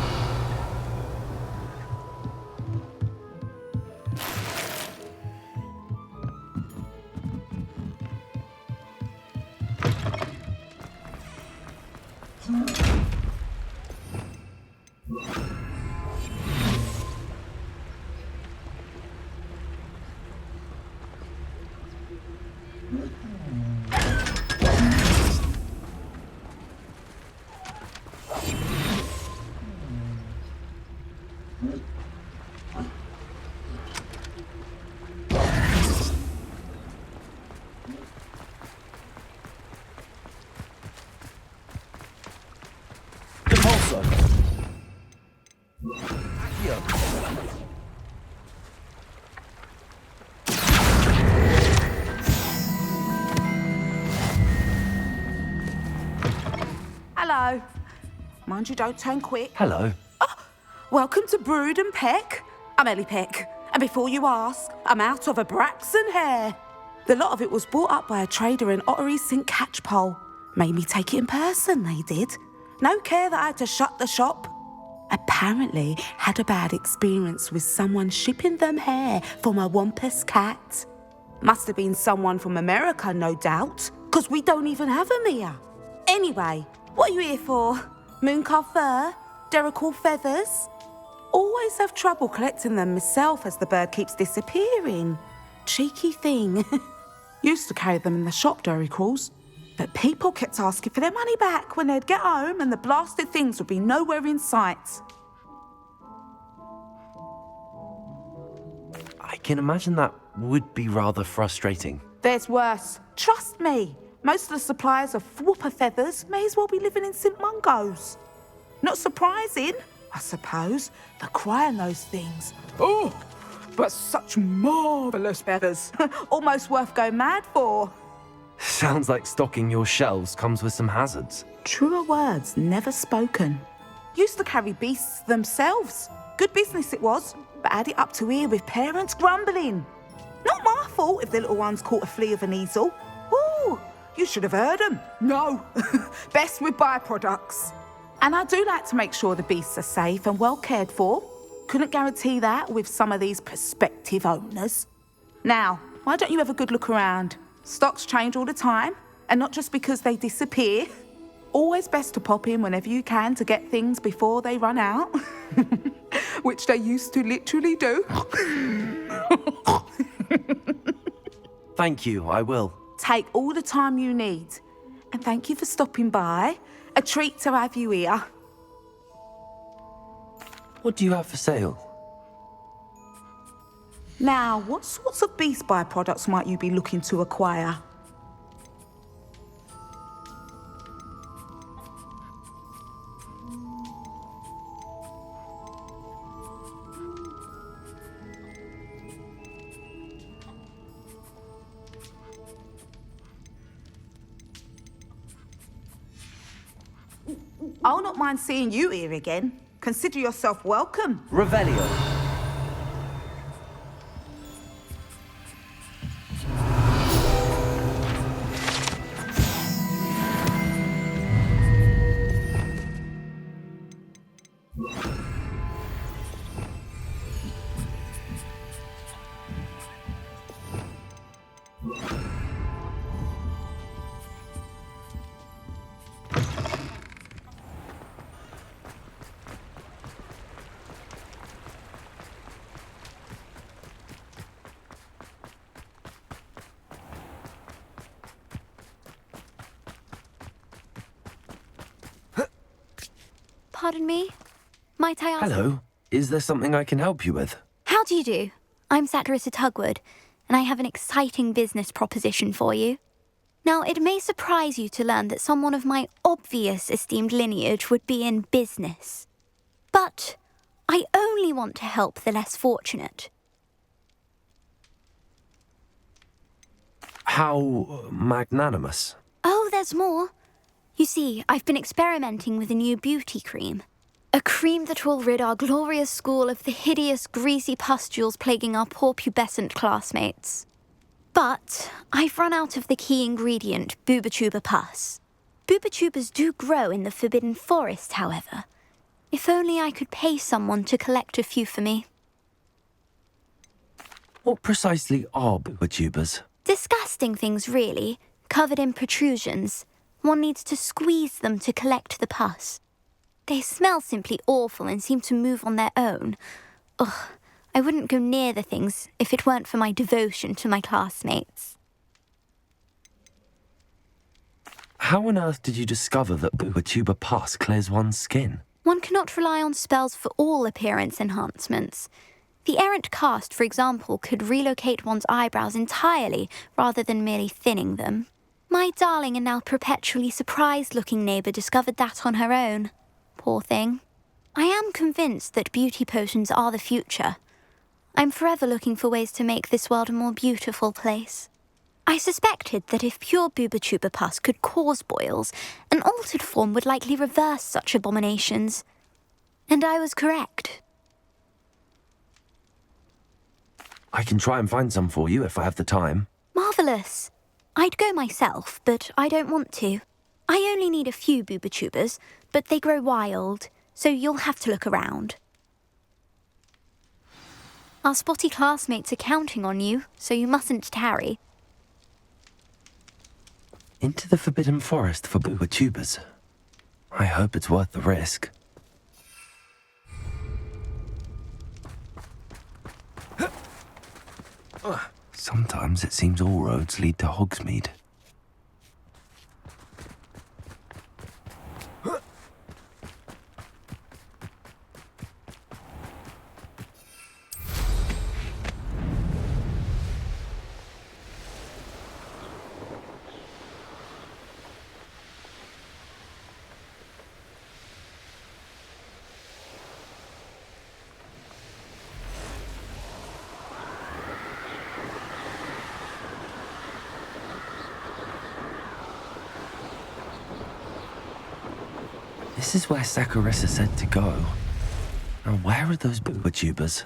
Compulso. Accio. Hello. Mind you don't turn quick. Hello. Welcome to Brood and Peck. I'm Ellie Peck. And before you ask, I'm out of a Braxton hair. The lot of it was bought up by a trader in Ottery St. Catchpole. Made me take it in person, they did. No care that I had to shut the shop. Apparently had a bad experience with someone shipping them hair for my Wampus cat. Must have been someone from America, no doubt, because we don't even have them here. Anyway, what are you here for? Mooncarved fur? Derrickle feathers? Always have trouble collecting them myself as the bird keeps disappearing. Cheeky thing. Used to carry them in the shop, Derricles. But people kept asking for their money back when they'd get home and the blasted things would be nowhere in sight. I can imagine that would be rather frustrating. There's worse. Trust me. Most of the suppliers of whooper feathers may as well be living in St. Mungo's. Not surprising, I suppose, the cry on those things. Oh, but such marvellous feathers. Almost worth going mad for. Sounds like stocking your shelves comes with some hazards. Truer words never spoken. Used to carry beasts themselves. Good business it was, but had it up to here with parents grumbling. Not my fault if the little ones caught a flea of an easel. Ooh, you should have heard them. No, best with byproducts. And I do like to make sure the beasts are safe and well cared for. Couldn't guarantee that with some of these prospective owners. Now, why don't you have a good look around? Stocks change all the time, and not just because they disappear. Always best to pop in whenever you can to get things before they run out. Which they used to literally do. Thank you, I will. Take all the time you need. And thank you for stopping by. A treat to have you here. What do you have for sale? Now, what sorts of beast byproducts might you be looking to acquire? I'll not mind seeing you here again. Consider yourself welcome. Revelio. Pardon me? Might I ask... Hello. Is there something I can help you with? How do you do? I'm Satirissa Tugwood, and I have an exciting business proposition for you. Now, it may surprise you to learn that someone of my obvious esteemed lineage would be in business. But I only want to help the less fortunate. How magnanimous. Oh, there's more. You see, I've been experimenting with a new beauty cream. A cream that will rid our glorious school of the hideous, greasy pustules plaguing our poor pubescent classmates. But I've run out of the key ingredient, boobotuber pus. Boobotubers do grow in the Forbidden Forest, however. If only I could pay someone to collect a few for me. What precisely are booba-tubers? Disgusting things, really, covered in protrusions. One needs to squeeze them to collect the pus. They smell simply awful and seem to move on their own. Ugh, I wouldn't go near the things if it weren't for my devotion to my classmates. How on earth did you discover that booba-tuber pus clears one's skin? One cannot rely on spells for all appearance enhancements. The errant cast, for example, could relocate one's eyebrows entirely rather than merely thinning them. My darling and now perpetually surprised-looking neighbour discovered that on her own. Poor thing. I am convinced that beauty potions are the future. I'm forever looking for ways to make this world a more beautiful place. I suspected that if pure booba-tuber pus could cause boils, an altered form would likely reverse such abominations. And I was correct. I can try and find some for you if I have the time. Marvellous. I'd go myself, but I don't want to. I only need a few booba-tubers, but they grow wild, so you'll have to look around. Our spotty classmates are counting on you, so you mustn't tarry. Into the Forbidden Forest for booba-tubers. I hope it's worth the risk. Sometimes it seems all roads lead to Hogsmeade. This is where Saccharissa said to go. Now where are those booba-tubers?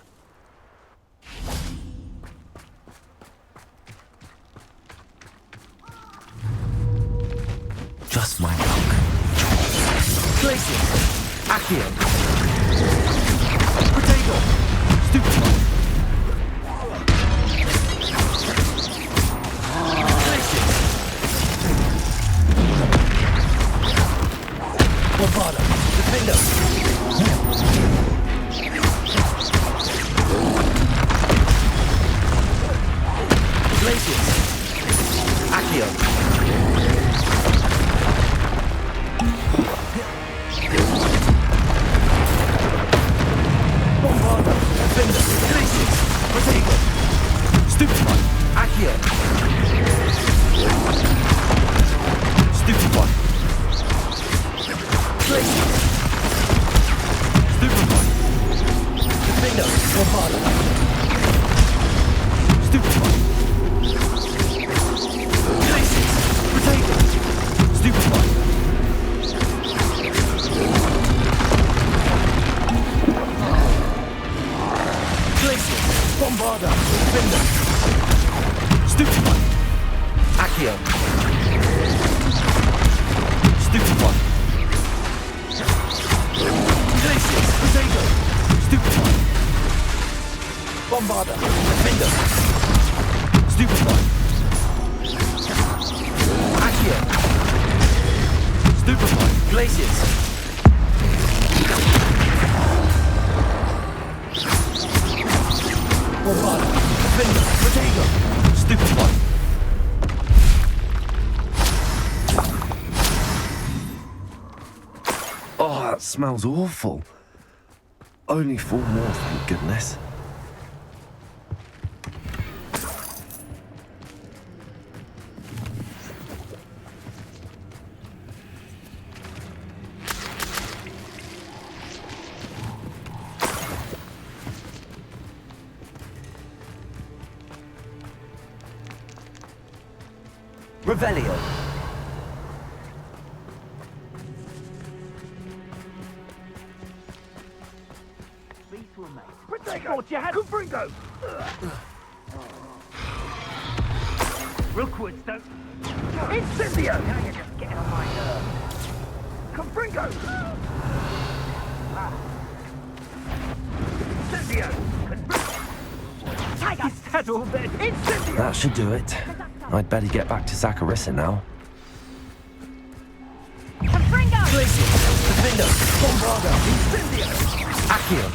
Just my luck. Glacier! Accio! Potato! Stupefy! Bombada! Defender! Glaciers! Accio! Bombada! Defender! Glaciers! Potato! Stupefy! Accio! Stupefy! Glaciers! Stupefy! Defender! Bombada! Stupefy! Glaciers! Potato! Stupefy! Glaciers! Bombarda! Defender! Stupefy! Accio! Stupefy! Glaciers! Potato! Stupefy! Bombarda! Defender! Stupefy! Accio! Stupefy! Glaciers! Bombarda! Defender! Potato! Stupefy! Oh, that smells awful. Only 4 more, thank goodness. Revelio. Potato! Confringo! Rookwood, don't... Incendio! Now you're just getting on my nerves. Confringo! Is that all then? Incendio! That should do it. I'd better get back to Saccharissa now. Defender! Bombardo! Incendio! Accio!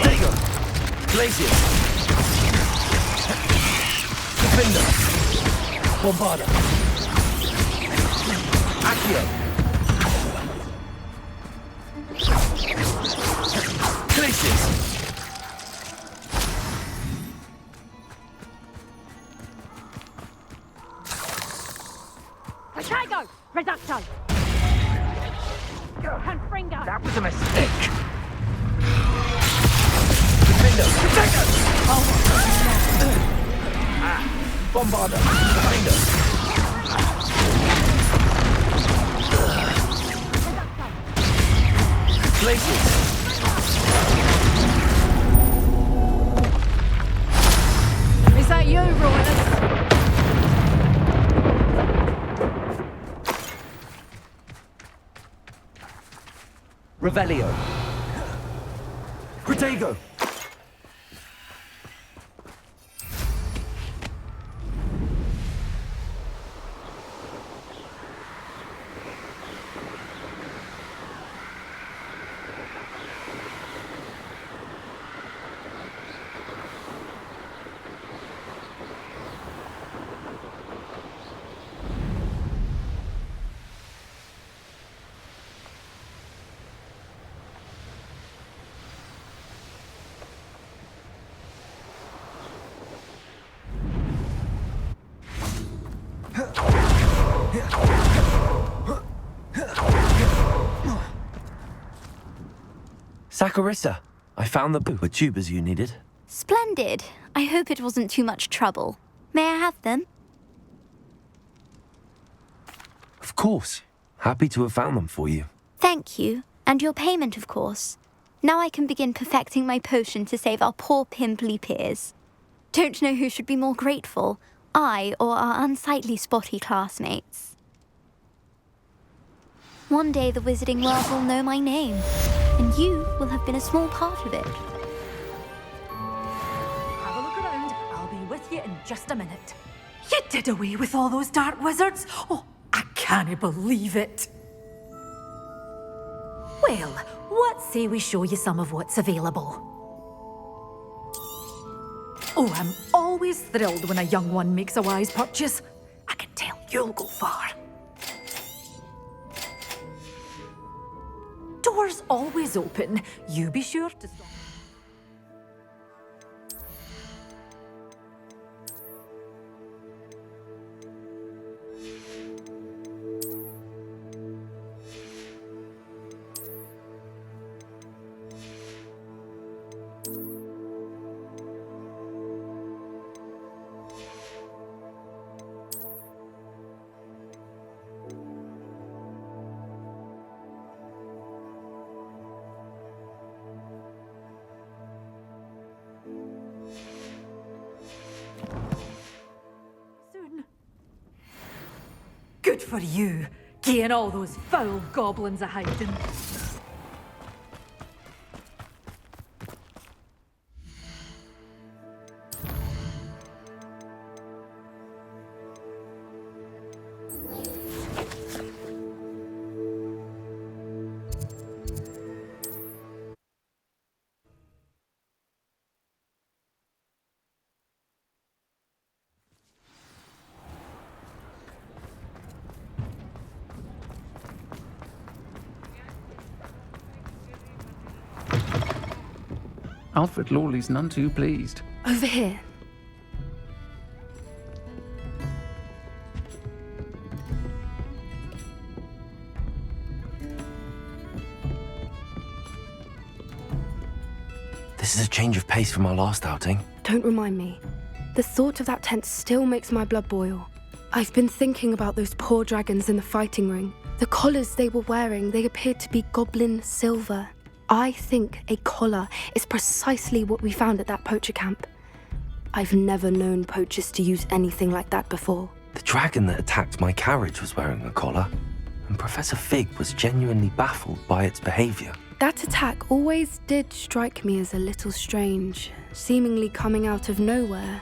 Dego! Glacius! Defender! Bombardo! Accio! Glacius! Potato! Reducto! Confringo! That was a mistake! Defender! Potato! Bombardo! Defender! Glacius! Is that you, Royalist? Revelio! Protego! Saccharissa, I found the tubers you needed. Splendid. I hope it wasn't too much trouble. May I have them? Of course. Happy to have found them for you. Thank you. And your payment, of course. Now I can begin perfecting my potion to save our poor pimply peers. Don't know who should be more grateful, I or our unsightly spotty classmates. One day the wizarding world will know my name, and you will have been a small part of it. Have a look around. I'll be with you in just a minute. You did away with all those dark wizards? Oh, I can't believe it. Well, what say we show you some of what's available? Oh, I'm always thrilled when a young one makes a wise purchase. I can tell you'll go far. Doors always open. You be sure to stop. Good for you, getting all those foul goblins a hiding. Alfred Lawley's none too pleased. Over here. This is a change of pace from our last outing. Don't remind me. The thought of that tent still makes my blood boil. I've been thinking about those poor dragons in the fighting ring. The collars they were wearing, they appeared to be goblin silver. I think a collar is precisely what we found at that poacher camp. I've never known poachers to use anything like that before. The dragon that attacked my carriage was wearing a collar, and Professor Fig was genuinely baffled by its behavior. That attack always did strike me as a little strange, seemingly coming out of nowhere.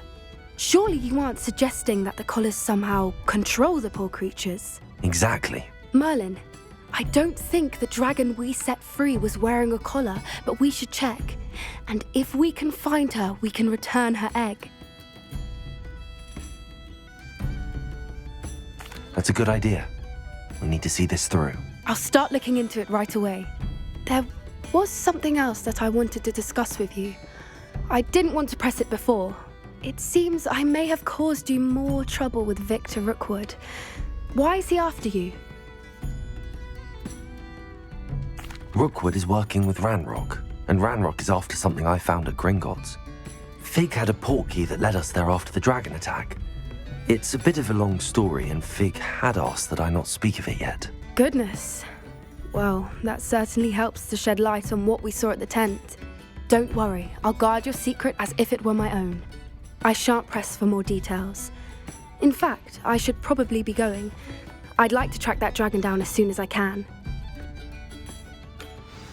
Surely you aren't suggesting that the collars somehow control the poor creatures? Exactly. Merlin, I don't think the dragon we set free was wearing a collar, but we should check. And if we can find her, we can return her egg. That's a good idea. We need to see this through. I'll start looking into it right away. There was something else that I wanted to discuss with you. I didn't want to press it before. It seems I may have caused you more trouble with Victor Rookwood. Why is he after you? Rookwood is working with Ranrock, and Ranrock is after something I found at Gringotts. Fig had a portkey that led us there after the dragon attack. It's a bit of a long story, and Fig had asked that I not speak of it yet. Goodness. Well, that certainly helps to shed light on what we saw at the tent. Don't worry, I'll guard your secret as if it were my own. I shan't press for more details. In fact, I should probably be going. I'd like to track that dragon down as soon as I can.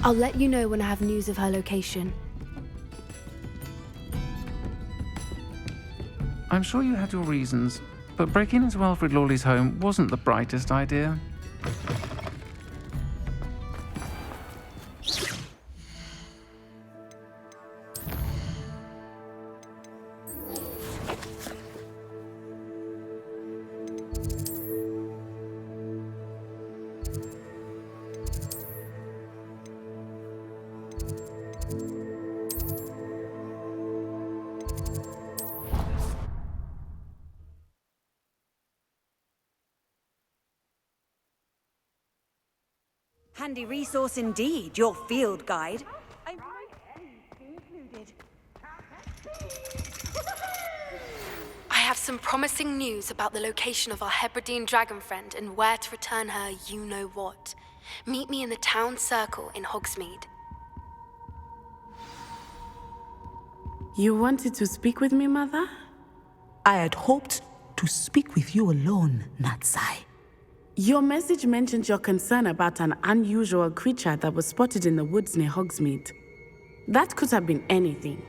I'll let you know when I have news of her location. I'm sure you had your reasons, but breaking into Alfred Lawley's home wasn't the brightest idea. Handy resource indeed, your field guide. I have some promising news about the location of our Hebridean dragon friend and where to return her you-know-what. Meet me in the town circle in Hogsmeade. You wanted to speak with me, Mother? I had hoped to speak with you alone, Natsai. Your message mentioned your concern about an unusual creature that was spotted in the woods near Hogsmeade. That could have been anything.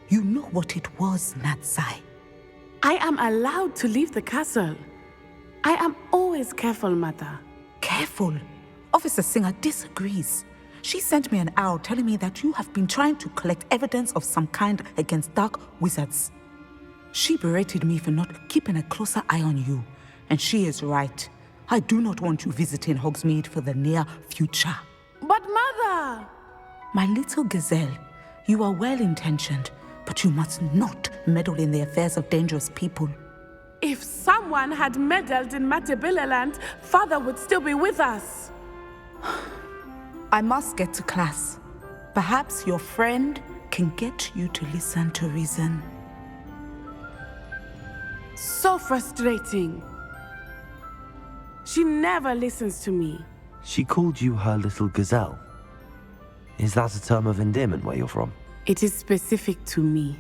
You know what it was, Natsai. I am allowed to leave the castle. I am always careful, Mother. Careful. Officer Singer disagrees. She sent me an owl telling me that you have been trying to collect evidence of some kind against dark wizards. She berated me for not keeping a closer eye on you, and she is right. I do not want you visiting Hogsmeade for the near future. But Mother! My little gazelle, you are well-intentioned, but you must not meddle in the affairs of dangerous people. If someone had meddled in Matabeleland, Father would still be with us. I must get to class. Perhaps your friend can get you to listen to reason. So frustrating. She never listens to me. She called you her little gazelle. Is that a term of endearment where you're from? It is specific to me.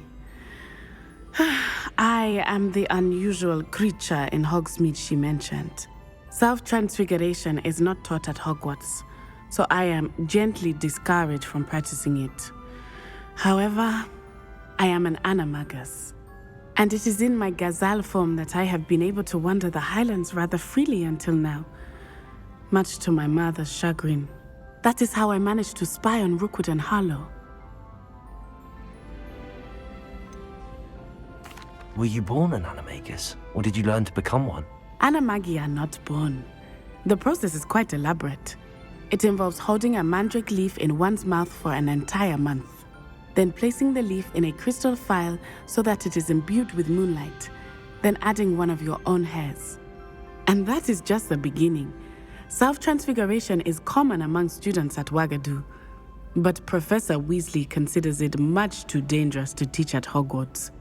I am the unusual creature in Hogsmeade she mentioned. Self-transfiguration is not taught at Hogwarts, so I am gently discouraged from practicing it. However, I am an animagus, and it is in my gazelle form that I have been able to wander the Highlands rather freely until now, much to my mother's chagrin. That is how I managed to spy on Rookwood and Harlow. Were you born an animagus, or did you learn to become one? Animagi are not born. The process is quite elaborate. It involves holding a mandrake leaf in one's mouth for an entire month, then placing the leaf in a crystal phial so that it is imbued with moonlight, then adding one of your own hairs. And that is just the beginning. Self-transfiguration is common among students at Wagadu, but Professor Weasley considers it much too dangerous to teach at Hogwarts.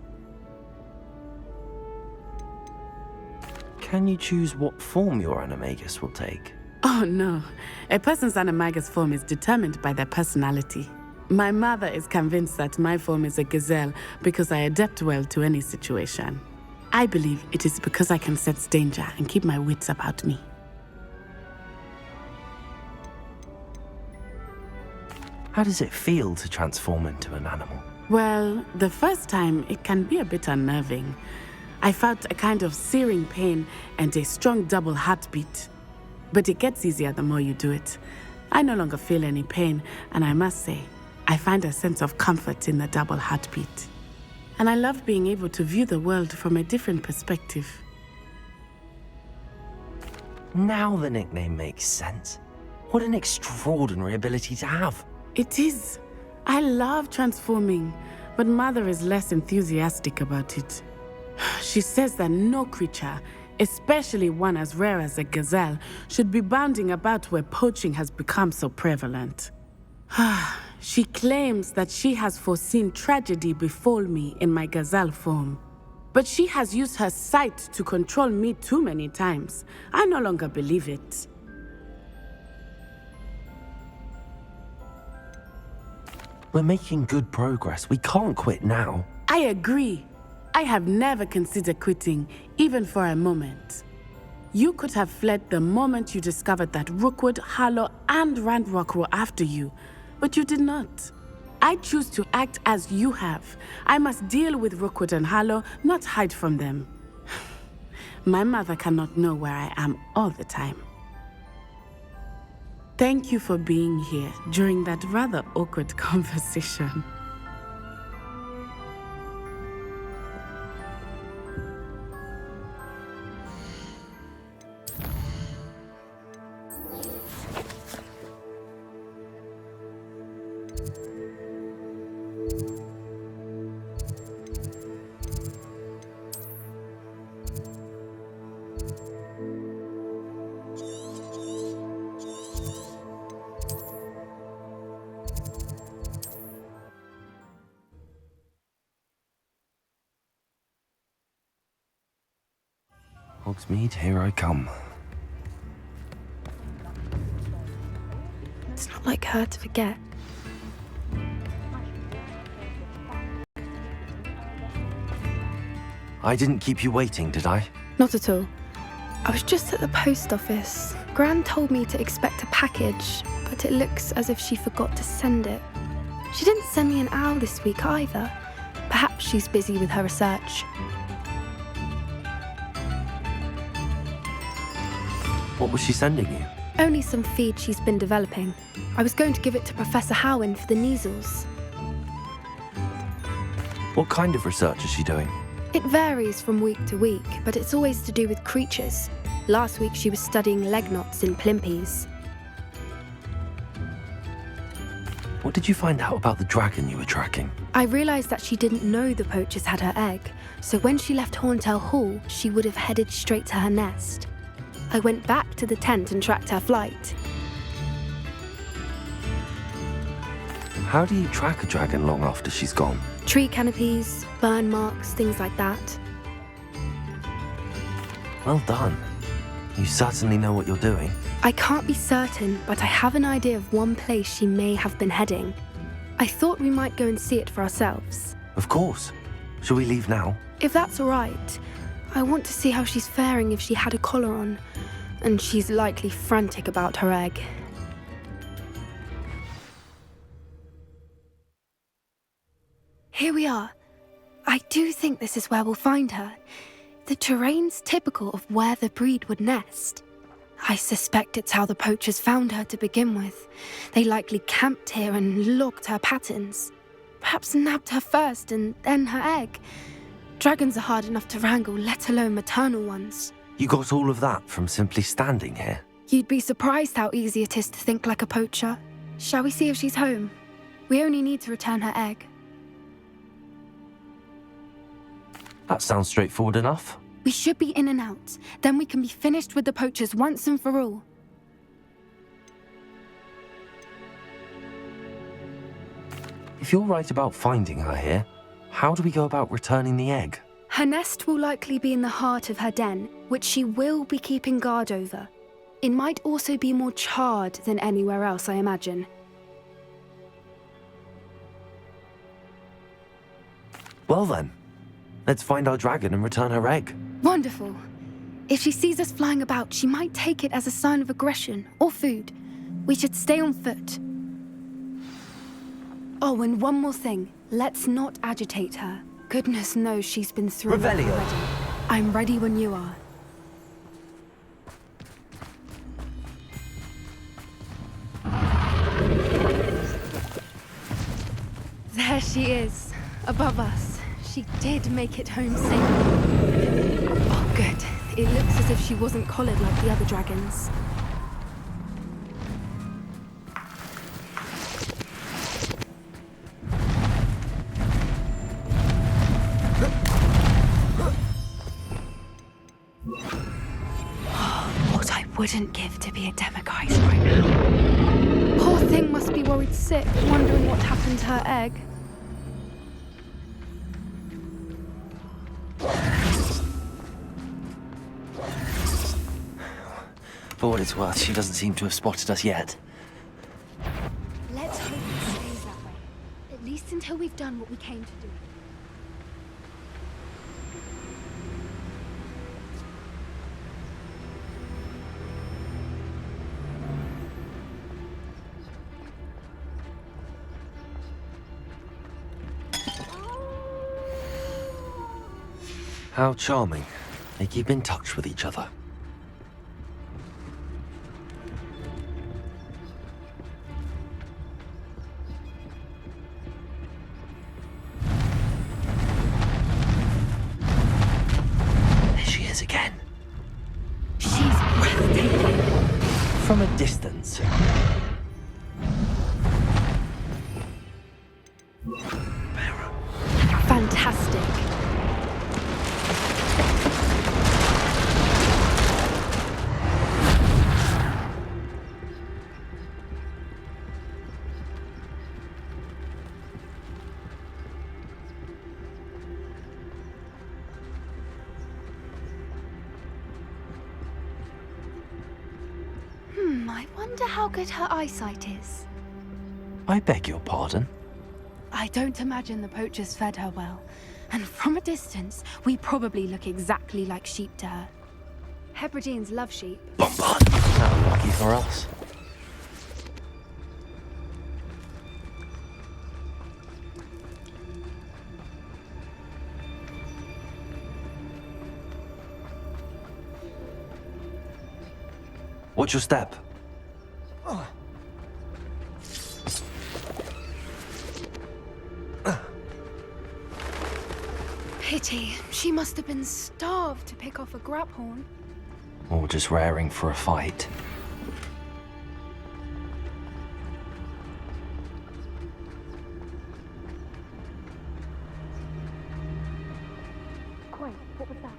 Can you choose what form your animagus will take? Oh no, a person's animagus form is determined by their personality. My mother is convinced that my form is a gazelle because I adapt well to any situation. I believe it is because I can sense danger and keep my wits about me. How does it feel to transform into an animal? Well, the first time it can be a bit unnerving. I felt a kind of searing pain and a strong double heartbeat. But it gets easier the more you do it. I no longer feel any pain, and I must say, I find a sense of comfort in the double heartbeat. And I love being able to view the world from a different perspective. Now the nickname makes sense. What an extraordinary ability to have. It is. I love transforming, but Mother is less enthusiastic about it. She says that no creature, especially one as rare as a gazelle, should be bounding about where poaching has become so prevalent. She claims that she has foreseen tragedy befall me in my gazelle form. But she has used her sight to control me too many times. I no longer believe it. We're making good progress. We can't quit now. I agree. I have never considered quitting, even for a moment. You could have fled the moment you discovered that Rookwood, Harlow, and Ranrock were after you, but you did not. I choose to act as you have. I must deal with Rookwood and Harlow, not hide from them. My mother cannot know where I am all the time. Thank you for being here during that rather awkward conversation. Hogsmeade, here I come. It's not like her to forget. I didn't keep you waiting, did I? Not at all. I was just at the post office. Gran told me to expect a package, but it looks as if she forgot to send it. She didn't send me an owl this week either. Perhaps she's busy with her research. What was she sending you? Only some feed she's been developing. I was going to give it to Professor Howin for the measles. What kind of research is she doing? It varies from week to week, but it's always to do with creatures. Last week she was studying leg knots in plimpies. What did you find out about the dragon you were tracking? I realised that she didn't know the poachers had her egg, so when she left Horntail Hall, she would have headed straight to her nest. I went back to the tent and tracked her flight. How do you track a dragon long after she's gone? Tree canopies, burn marks, things like that. Well done. You certainly know what you're doing. I can't be certain, but I have an idea of one place she may have been heading. I thought we might go and see it for ourselves. Of course. Shall we leave now? If that's all right. I want to see how she's faring if she had a collar on. And she's likely frantic about her egg. Here we are. I do think this is where we'll find her. The terrain's typical of where the breed would nest. I suspect it's how the poachers found her to begin with. They likely camped here and logged her patterns. Perhaps nabbed her first and then her egg. Dragons are hard enough to wrangle, let alone maternal ones. You got all of that from simply standing here? You'd be surprised how easy it is to think like a poacher. Shall we see if she's home? We only need to return her egg. That sounds straightforward enough. We should be in and out. Then we can be finished with the poachers once and for all. If you're right about finding her here, how do we go about returning the egg? Her nest will likely be in the heart of her den, which she will be keeping guard over. It might also be more charred than anywhere else, I imagine. Well then, Let's find our dragon and return her egg. Wonderful. If she sees us flying about, she might take it as a sign of aggression or food. We should stay on foot. Oh, and one more thing. Let's not agitate her. Goodness knows she's been through it Revelio. already. I'm ready when you are. There she is, above us. She did make it home safe. Oh, good. It looks as if she wasn't collared like the other dragons. What I wouldn't give to be a demiguise right now. Poor thing must be worried sick, wondering what happened to her egg. For what it's worth, she doesn't seem to have spotted us yet. Let's hope it stays that way. At least until we've done what we came to do. How charming. They keep in touch with each other. There she is again. She's breathtaking. From a distance. Fantastic. I wonder how good her eyesight is. I beg your pardon? I don't imagine the poachers fed her well. And from a distance, we probably look exactly like sheep to her. Hebrideans love sheep. Bombard! How lucky for us. Watch your step. Pity. She must have been starved to pick off a graphorn. Or just raring for a fight. Wait, what was that?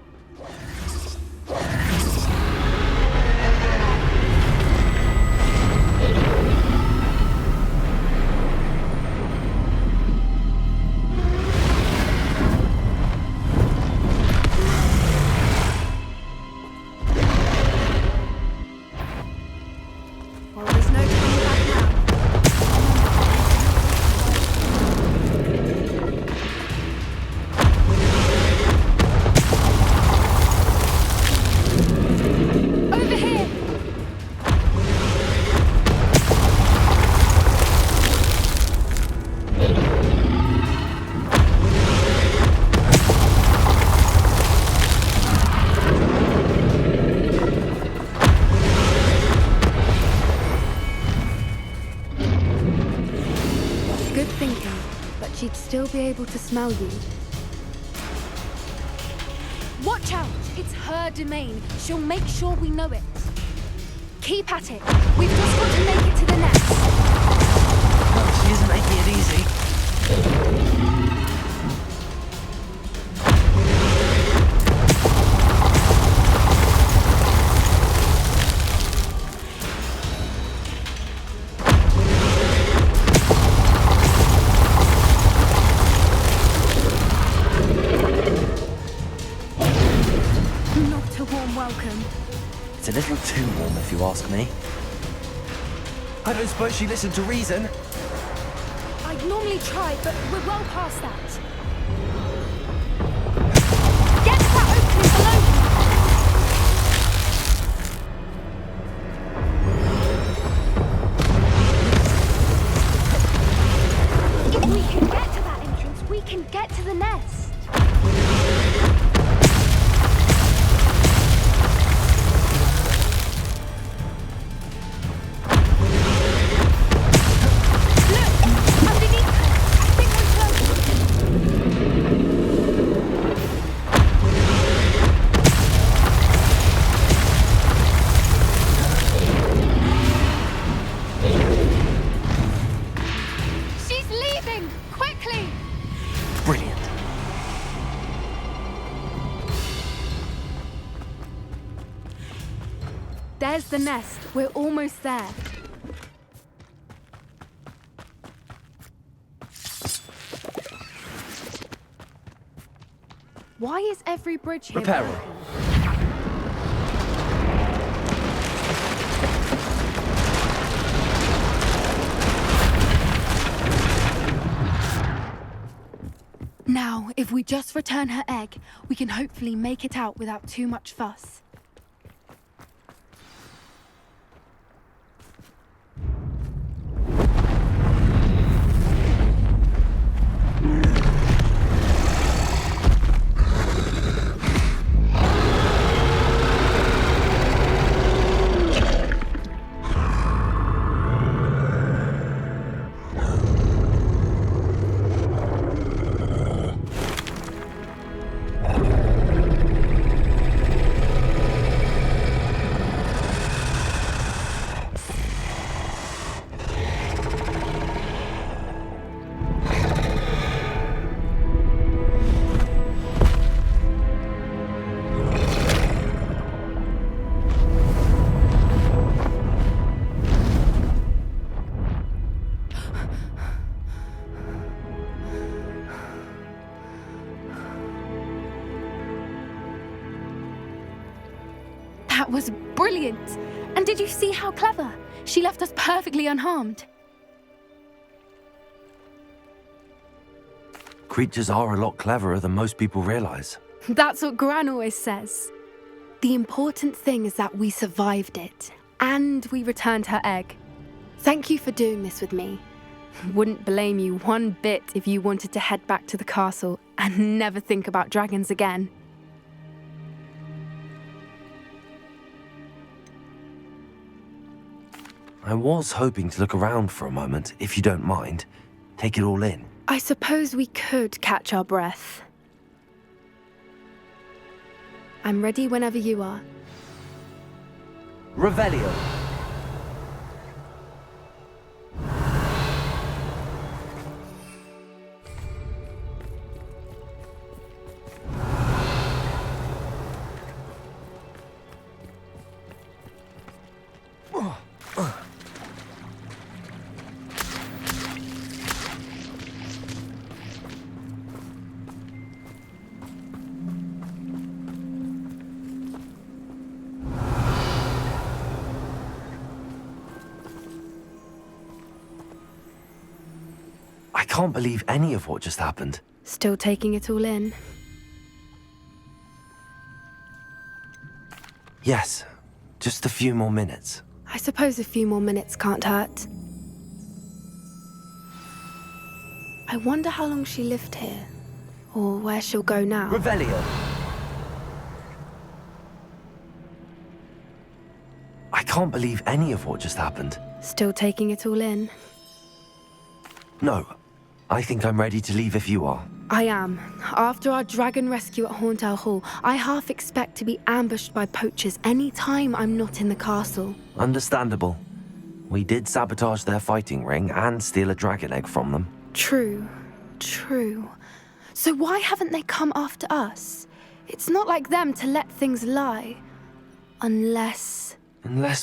Well, there's no turning back now. Over here! Good thinking, but she'd still be able to smell you. Watch out! It's her domain. She'll make sure we know it. Keep at it. We've just got to make it to the nest. She isn't making it easy. Not a warm welcome. It's a little too warm, if you ask me. I don't suppose she listened to reason. I'd normally try, but we're well past that. there's the nest. We're almost there. Why is every bridge here Reparo. broken? Now, if we just return her egg, we can hopefully make it out without too much fuss. That was brilliant! And did you see how clever? She left us perfectly unharmed. Creatures are a lot cleverer than most people realize. That's what Gran always says. The important thing is that we survived it, and we returned her egg. Thank you for doing this with me. Wouldn't blame you one bit if you wanted to head back to the castle and never think about dragons again. I was hoping to look around for a moment, if you don't mind. Take it all in. I suppose we could catch our breath. I'm ready whenever you are. Revelio. I can't believe any of what just happened. Still taking it all in. Yes, just a few more minutes. I suppose a few more minutes can't hurt. I wonder how long she lived here, or where she'll go now. Revelio. I can't believe any of what just happened. Still taking it all in. No, I think I'm ready to leave if you are. I am. After our dragon rescue at Hauntel Hall, I half expect to be ambushed by poachers any time I'm not in the castle. Understandable. We did sabotage their fighting ring and steal a dragon egg from them. True. So why haven't they come after us? It's not like them to let things lie. Unless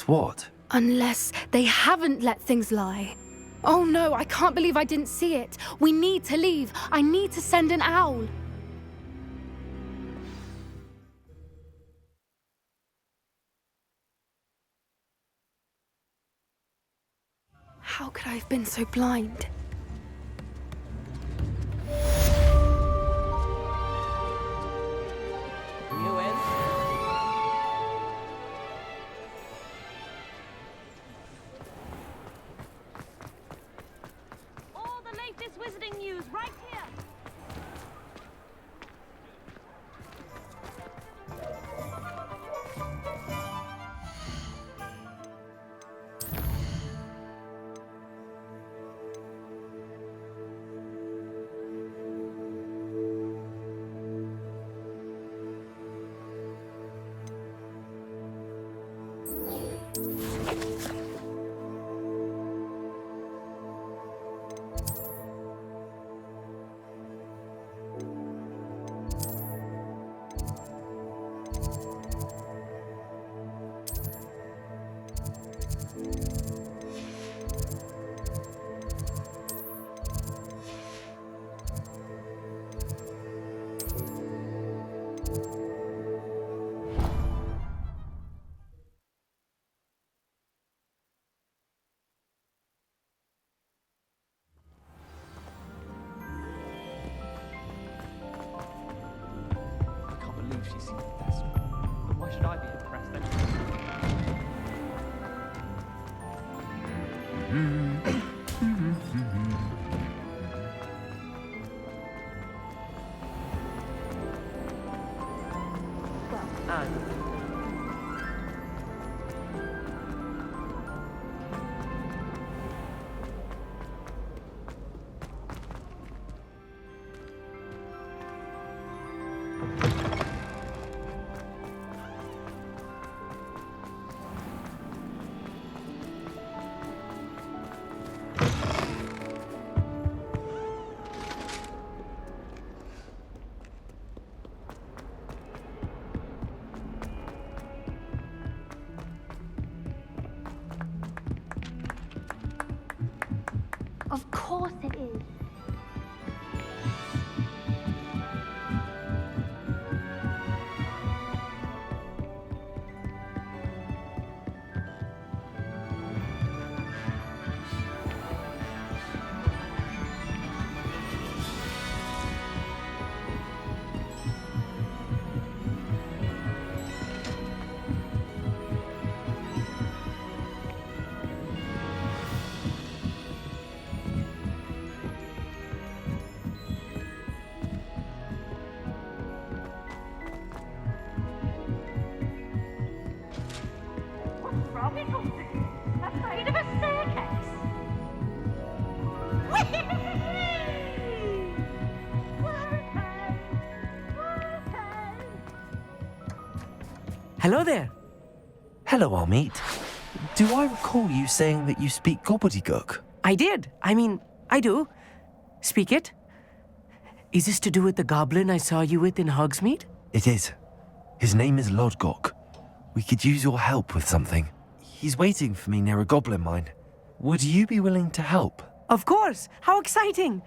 what? Unless they haven't let things lie. Oh no, I can't believe I didn't see it. We need to leave. I need to send an owl. How could I have been so blind? Wizarding news right here. You see, why should I be impressed then? Of course it is. Afraid of a staircase? Hello there. Hello, Amit. Do I recall you saying that you speak gobbledygook? I did. I do. Speak it. Is this to do with the goblin I saw you with in Hogsmeade? It is. His name is Lodgok. We could use your help with something. He's waiting for me near a goblin mine. Would you be willing to help? Of course. How exciting.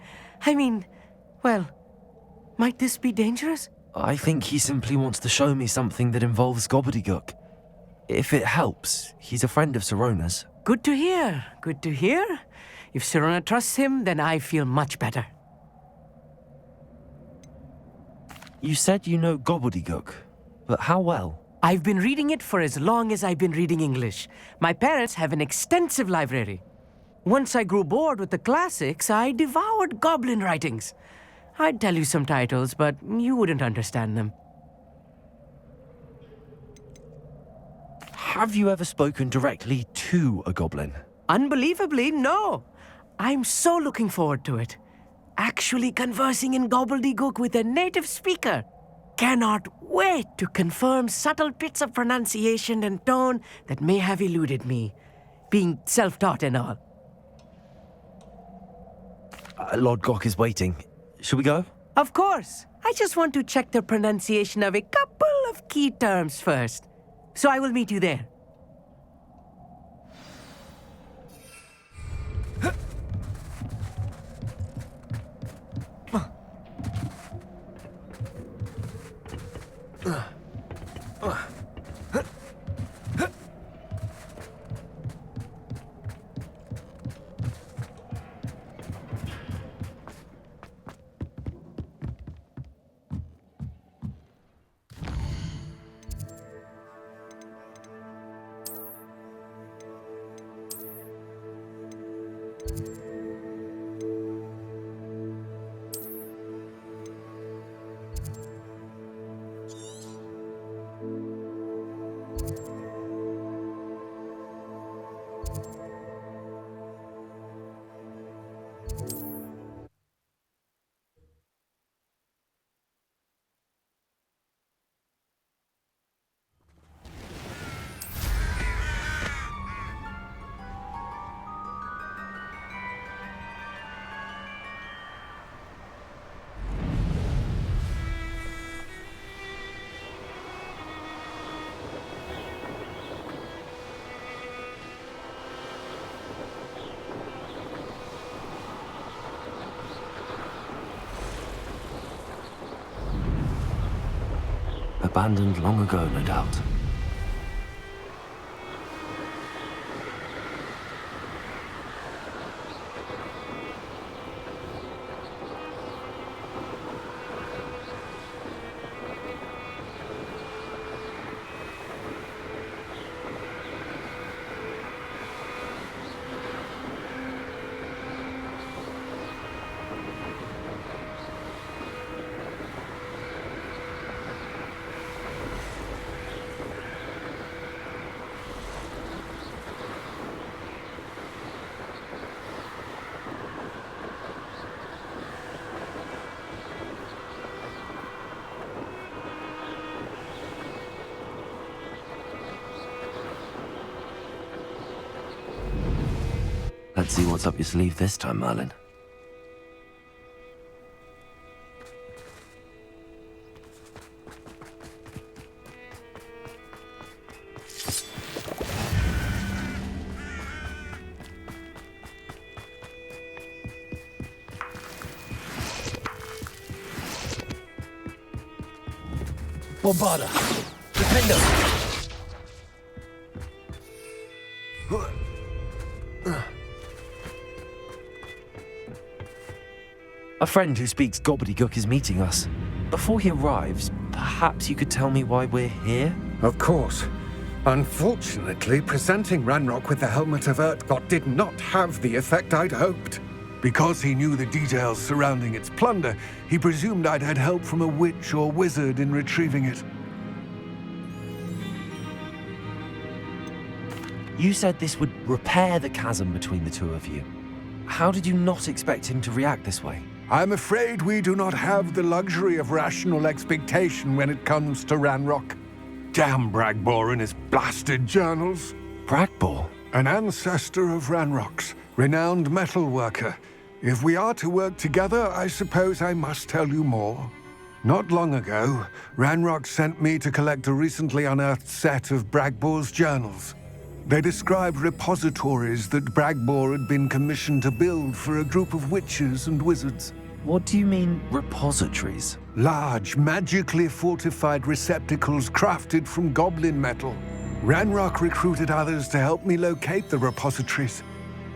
Might this be dangerous? I think he simply wants to show me something that involves gobbledygook. If it helps, he's a friend of Sirona's. Good to hear. Good to hear. If Sirona trusts him, then I feel much better. You said you know gobbledygook, but how well? I've been reading it for as long as I've been reading English. My parents have an extensive library. Once I grew bored with the classics, I devoured goblin writings. I'd tell you some titles, but you wouldn't understand them. Have you ever spoken directly to a goblin? Unbelievably, no. I'm so looking forward to it. Actually conversing in gobbledygook with a native speaker. Cannot wait to confirm subtle bits of pronunciation and tone that may have eluded me, being self-taught and all. Lodgok is waiting. Shall we go? Of course. I just want to check the pronunciation of a couple of key terms first. So I will meet you there. Abandoned long ago, no doubt. Let's see what's up your sleeve this time, Merlin. Bombarda! Defender! A friend who speaks gobbledygook is meeting us. Before he arrives, perhaps you could tell me why we're here? Of course. Unfortunately, presenting Ranrock with the Helmet of Urtkot did not have the effect I'd hoped. Because he knew the details surrounding its plunder, he presumed I'd had help from a witch or wizard in retrieving it. You said this would repair the chasm between the two of you. How did you not expect him to react this way? I'm afraid we do not have the luxury of rational expectation when it comes to Ranrock. Damn Bragbor and his blasted journals. Bragbor? An ancestor of Ranrock's, renowned metal worker. If we are to work together, I suppose I must tell you more. Not long ago, Ranrock sent me to collect a recently unearthed set of Bragbor's journals. They described repositories that Bragbor had been commissioned to build for a group of witches and wizards. What do you mean, repositories? Large, magically fortified receptacles crafted from goblin metal. Ranrock recruited others to help me locate the repositories.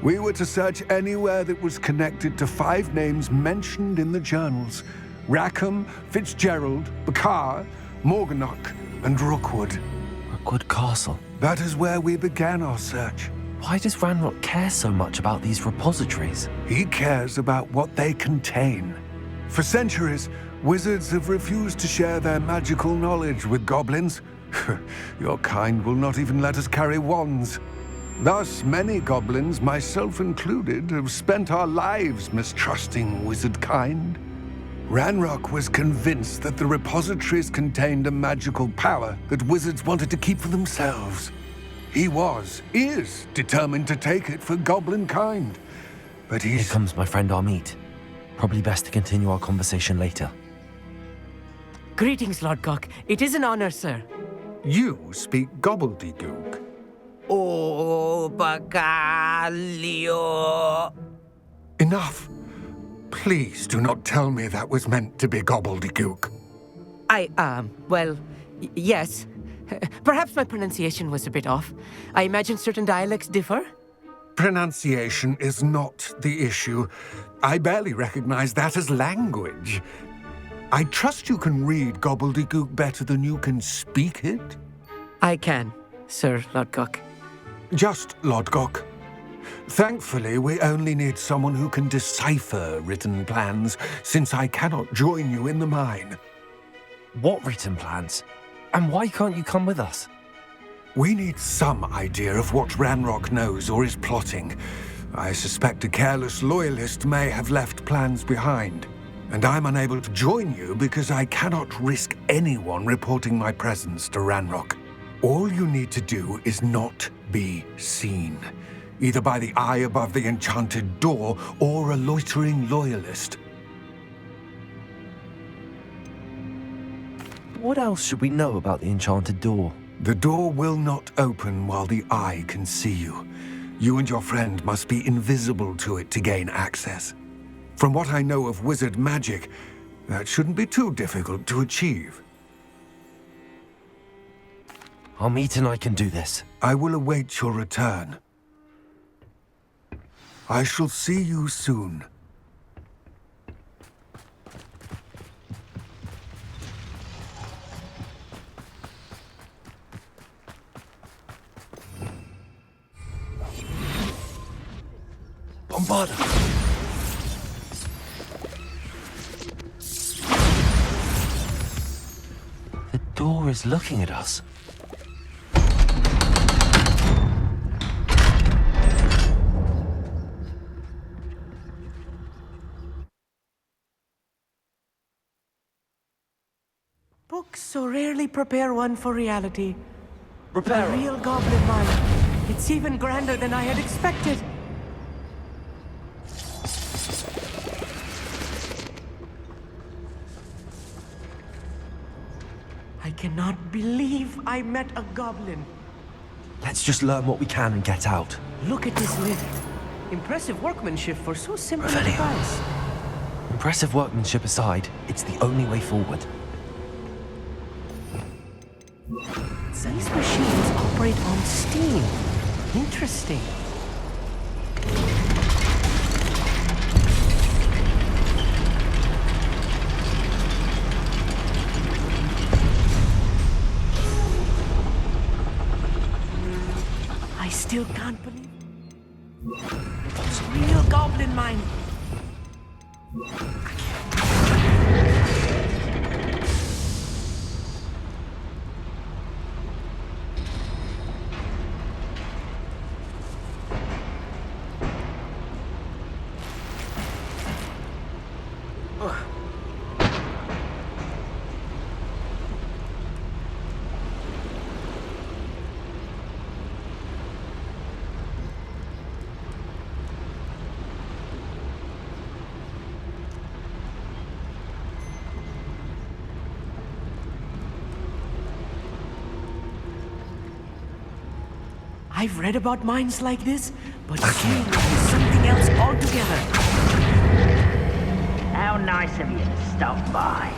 We were to search anywhere that was connected to 5 names mentioned in the journals: Rackham, Fitzgerald, Bakar, Morganach, and Rookwood. Rookwood Castle? That is where we began our search. Why does Ranrock care so much about these repositories? He cares about what they contain. For centuries, wizards have refused to share their magical knowledge with goblins. Your kind will not even let us carry wands. Thus, many goblins, myself included, have spent our lives mistrusting wizard kind. Ranrock was convinced that the repositories contained a magical power that wizards wanted to keep for themselves. He is determined to take it for goblin kind. But Here comes my friend Amit. Probably best to continue our conversation later. Greetings, Lord Cock. It is an honor, sir. You speak gobbledygook. Oh, Bacalio. Enough. Please do not tell me that was meant to be gobbledygook. Yes. Perhaps my pronunciation was a bit off. I imagine certain dialects differ. Pronunciation is not the issue. I barely recognize that as language. I trust you can read gobbledygook better than you can speak it? I can, Sir Lodgok. Just Lodgok. Thankfully, we only need someone who can decipher written plans, since I cannot join you in the mine. What written plans? And why can't you come with us? We need some idea of what Ranrock knows or is plotting. I suspect a careless loyalist may have left plans behind. And I'm unable to join you because I cannot risk anyone reporting my presence to Ranrock. All you need to do is not be seen, either by the eye above the enchanted door or a loitering loyalist. What else should we know about the enchanted door? The door will not open while the eye can see you. You and your friend must be invisible to it to gain access. From what I know of wizard magic, that shouldn't be too difficult to achieve. Amit and I can do this. I will await your return. I shall see you soon. Bombarda! The door is looking at us. Books so rarely prepare one for reality. Prepare A real goblin mine. It's even grander than I had expected. cannot believe I met a goblin. Let's just learn what we can and get out. Look at this lid. Impressive workmanship for so simple a Revelio. device. Impressive workmanship aside, it's the only way forward. These machines operate on steam. Interesting. I still can't believe it's real goblin mine. I've read about mines like this, but seeing them is something else altogether. How nice of you to stop by.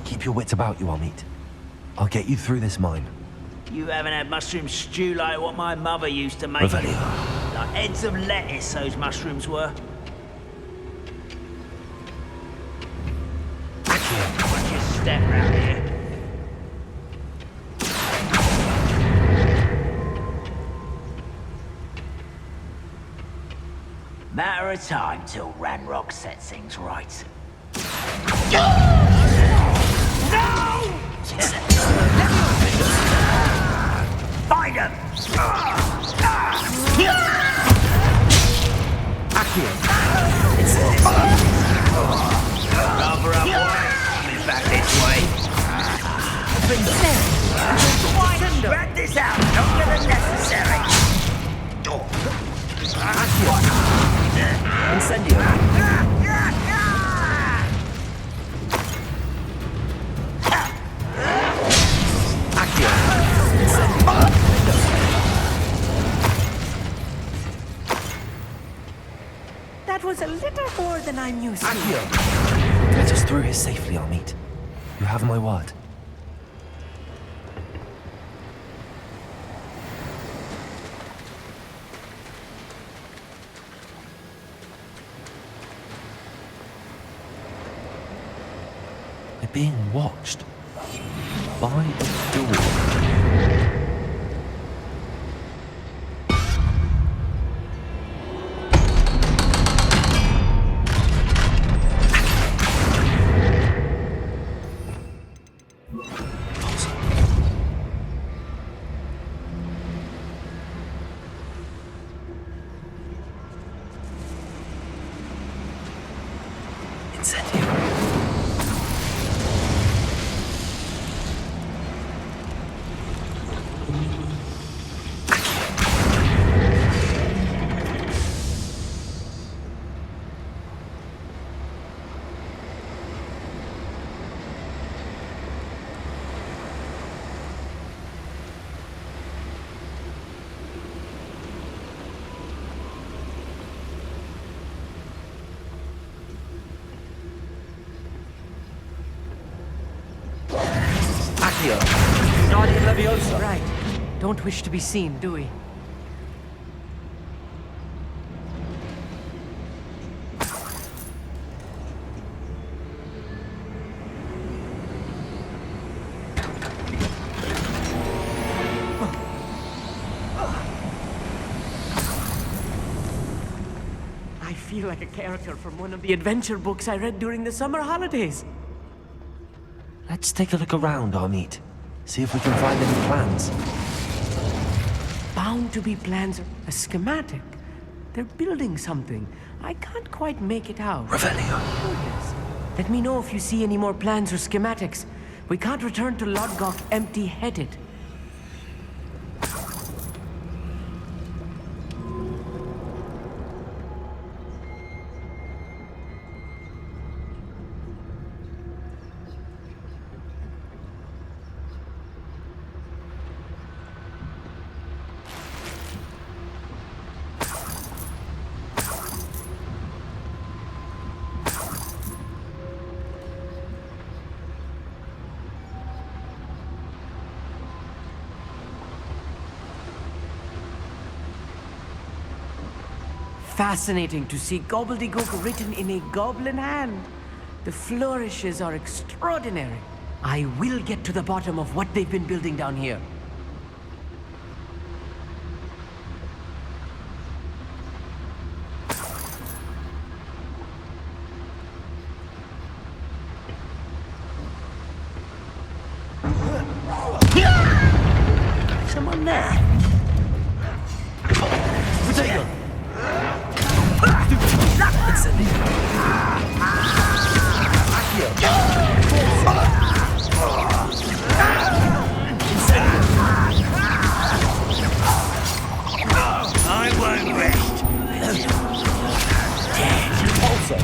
Keep your wits about you, Amit. I'll get you through this mine. You haven't had mushroom stew like what my mother used to make. Revelio. Like heads of lettuce, those mushrooms were. Watch your step round here. Matter of time till Ranrock sets things right. No! Find him! Cover up, boy. Coming back this way. Drag this out, longer than necessary. That was a little more than I'm used to. Get us through here safely, Amit. You have my word. We're being watched by a door. Right. Don't wish to be seen, do we? I feel like a character from one of the adventure books I read during the summer holidays. Let's take a look around, Amit. See if we can find any plans. Bound to be plans. A schematic. They're building something. I can't quite make it out. Revelio. Yes. Let me know if you see any more plans or schematics. We can't return to Lodgok empty-headed. Fascinating to see gobbledygook written in a goblin hand. The flourishes are extraordinary. I will get to the bottom of what they've been building down here. Someone there. Potato. I won't rest. Also.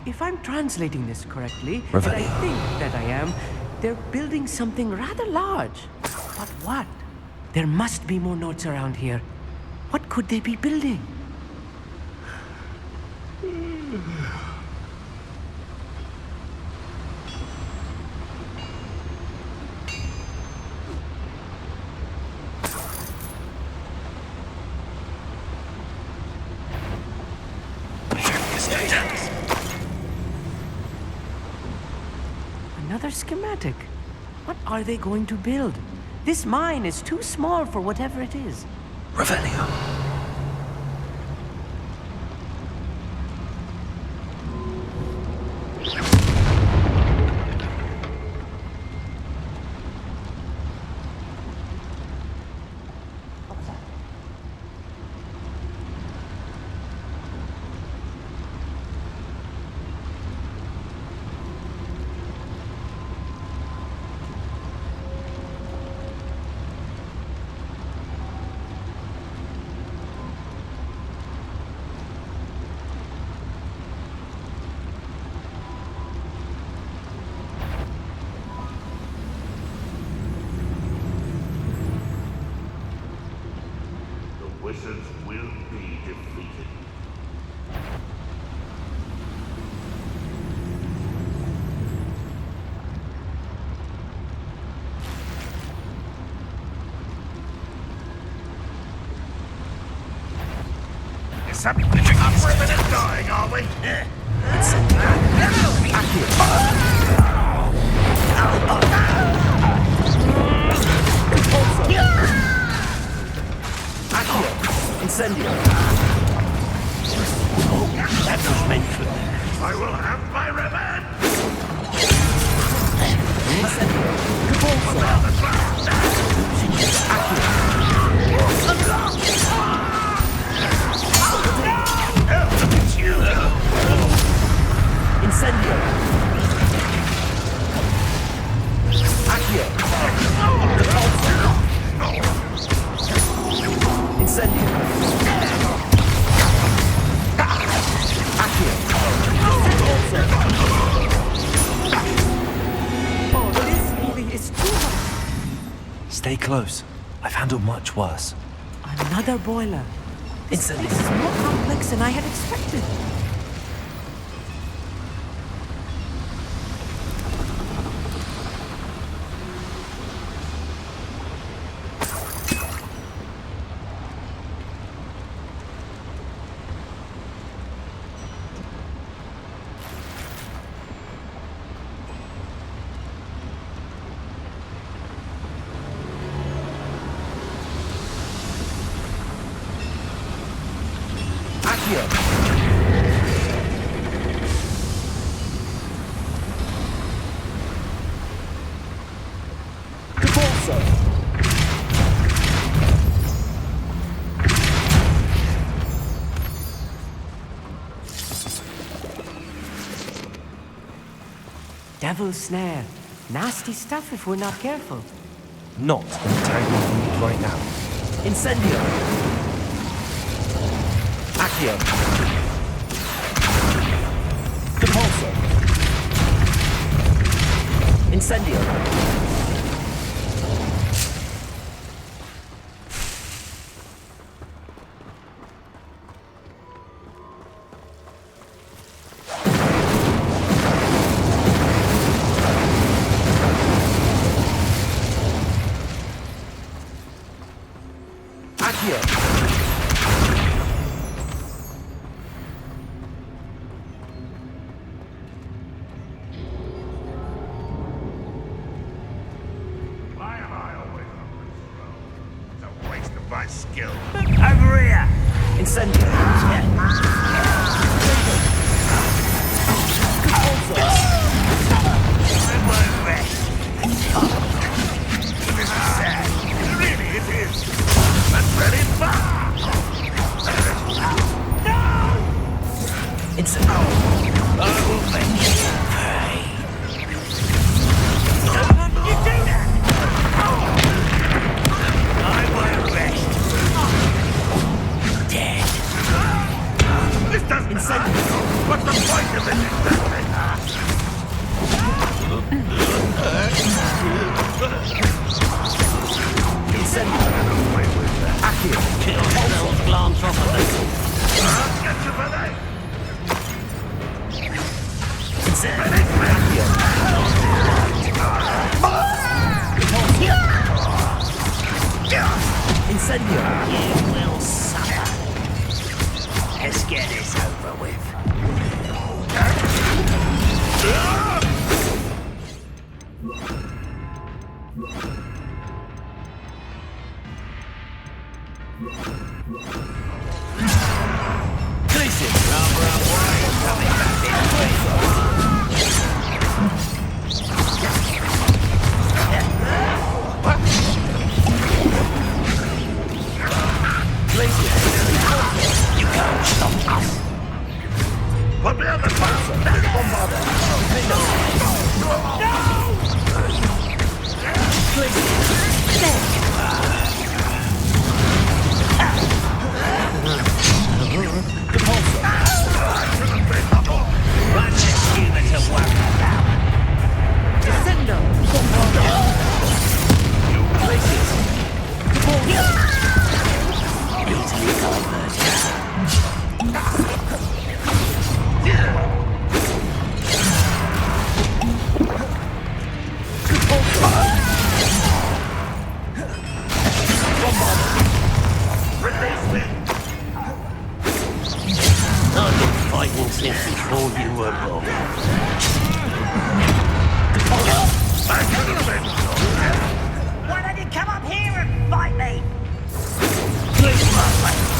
If I'm translating this correctly, and I think that I am, they're building something rather large. But what? There must be more notes around here. What could they be building? Another schematic. What are they going to build? This mine is too small for whatever it is. Revelio. Wizards will be defeated. Up for a minute dying, are we? Incendio. Oh, that was meant for me. I will have my revenge! Incendio. Incendio. Accio. Incendio. Accio. Oh, this really is too much. Stay close. I've handled much worse. Another boiler. This is more complex than I had expected. Devil's snare. Nasty stuff if we're not careful. Not in the tangle we need right now. Incendio. Accio. Depulso. Incendio. Why am I always on this road? It's a waste of my skill. Over here. Incendio. I'm my best. This is sad. Really, it is. But very far. No! Incendio. I will make you pay. You do that! I'm my best. Dead. This doesn't hurt. What's the point of it exactly? Incendio. Accio. Kill spells glance off of it. I'll get you for that. Incendio. Incendio. You will suffer. Let's get this over with. Listen. Coming back this way. You can't stop us. Put me on the phone. No! Why don't you come up here and fight me? Please,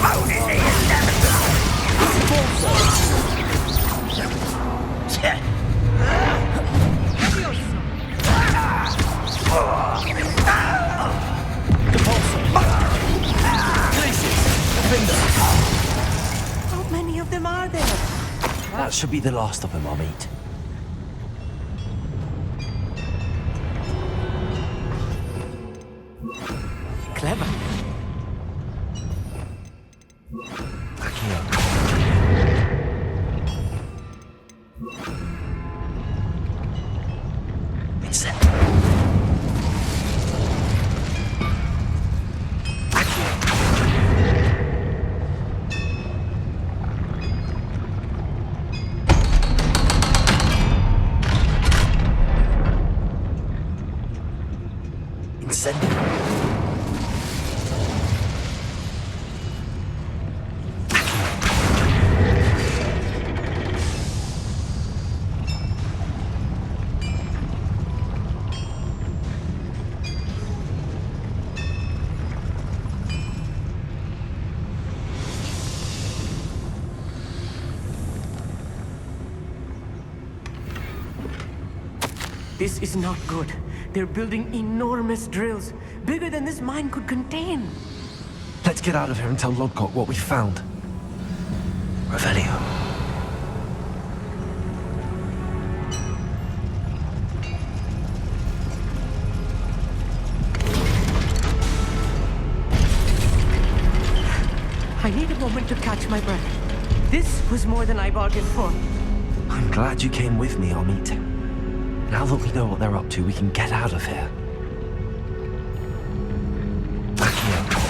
phone in here, How many of them are there? That should be the last of them, I'll meet. Clever. This is not good. They're building enormous drills, bigger than this mine could contain. Let's get out of here and tell Lodgok what we found. Revelio. I need a moment to catch my breath. This was more than I bargained for. I'm glad you came with me, Amit. Now that we know what they're up to, we can get out of here. Back here.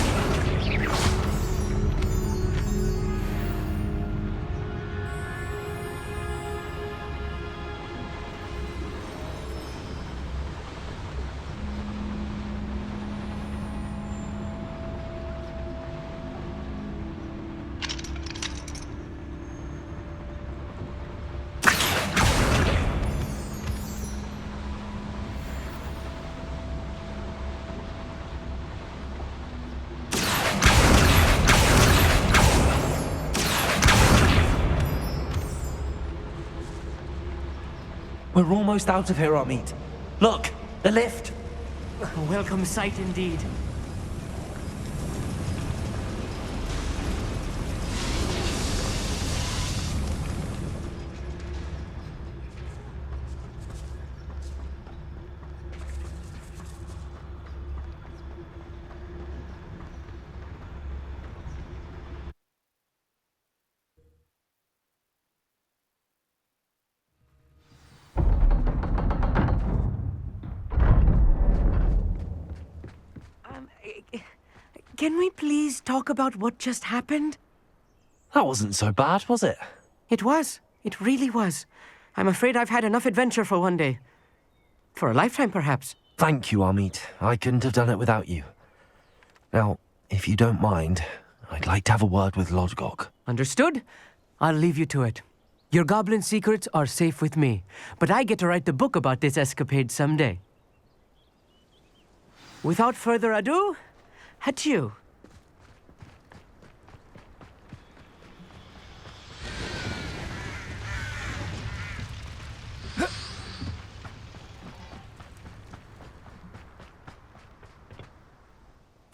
We're almost out of here, Amit. Look, the lift. A welcome sight indeed. Can we please talk about what just happened? That wasn't so bad, was it? It was. It really was. I'm afraid I've had enough adventure for one day. For a lifetime, perhaps. Thank you, Amit. I couldn't have done it without you. Now, if you don't mind, I'd like to have a word with Lodgok. Understood? I'll leave you to it. Your goblin secrets are safe with me, but I get to write the book about this escapade someday. Without further ado, adieu.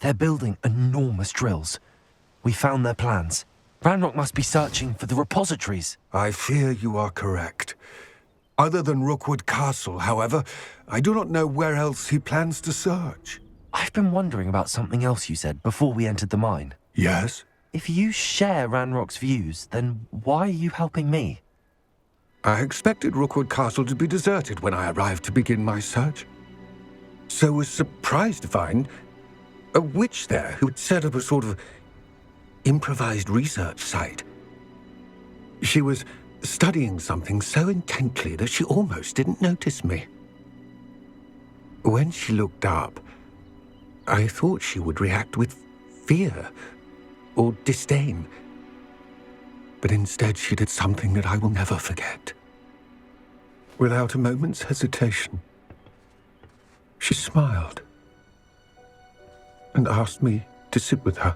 They're building enormous drills. We found their plans. Ranrock must be searching for the repositories. I fear you are correct. Other than Rookwood Castle, however, I do not know where else he plans to search. I've been wondering about something else you said before we entered the mine. Yes? If you share Ranrock's views, then why are you helping me? I expected Rookwood Castle to be deserted when I arrived to begin my search. So was surprised to find a witch there who had set up a sort of improvised research site. She was studying something so intently that she almost didn't notice me. When she looked up, I thought she would react with fear or disdain. But instead she did something that I will never forget. Without a moment's hesitation, She smiled and asked me to sit with her.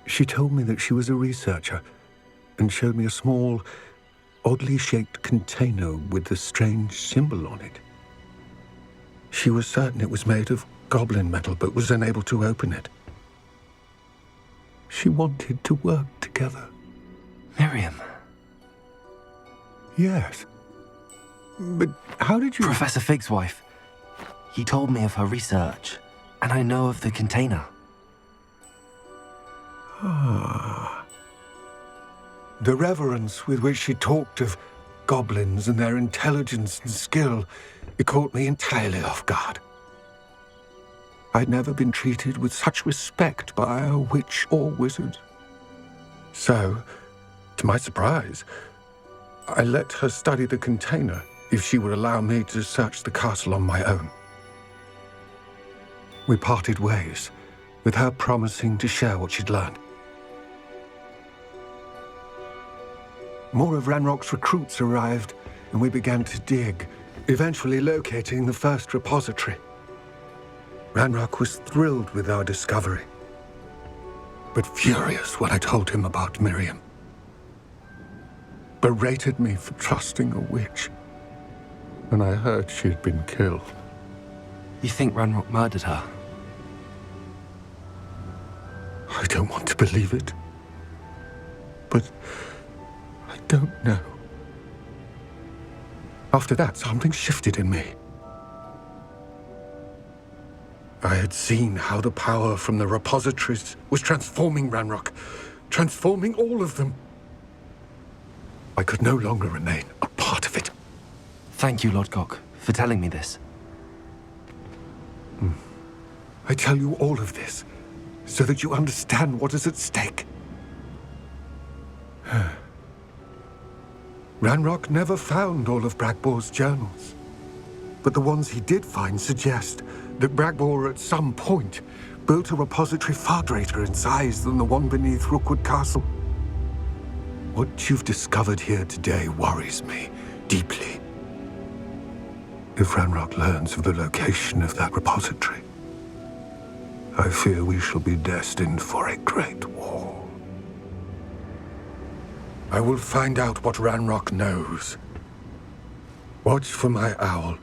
She told me that she was a researcher and showed me a small, oddly shaped container with a strange symbol on it. She was certain it was made of goblin metal, but was unable to open it. She wanted to work together. Miriam. Yes. But how did you... Professor Fig's wife. He told me of her research, and I know of the container. Ah. The reverence with which she talked of goblins and their intelligence and skill, it caught me entirely off guard. I'd never been treated with such respect by a witch or wizard. So, to my surprise, I let her study the container if she would allow me to search the castle on my own. We parted ways, with her promising to share what she'd learned. More of Ranrock's recruits arrived, and we began to dig, eventually locating the first repository. Ranrock was thrilled with our discovery, but furious when I told him about Miriam. Berated me for trusting a witch when I heard she had been killed. You think Ranrock murdered her? I don't want to believe it, but I don't know. After that, something shifted in me. I had seen how the power from the repositories was transforming Ranrock, transforming all of them. I could no longer remain a part of it. Thank you, Lord Gok, for telling me this. I tell you all of this so that you understand what is at stake. Ranrock never found all of Bragbor's journals, but the ones he did find suggest that Bragbor at some point built a repository far greater in size than the one beneath Rookwood Castle. What you've discovered here today worries me deeply. If Ranrock learns of the location of that repository, I fear we shall be destined for a great war. I will find out what Ranrock knows. Watch for my owl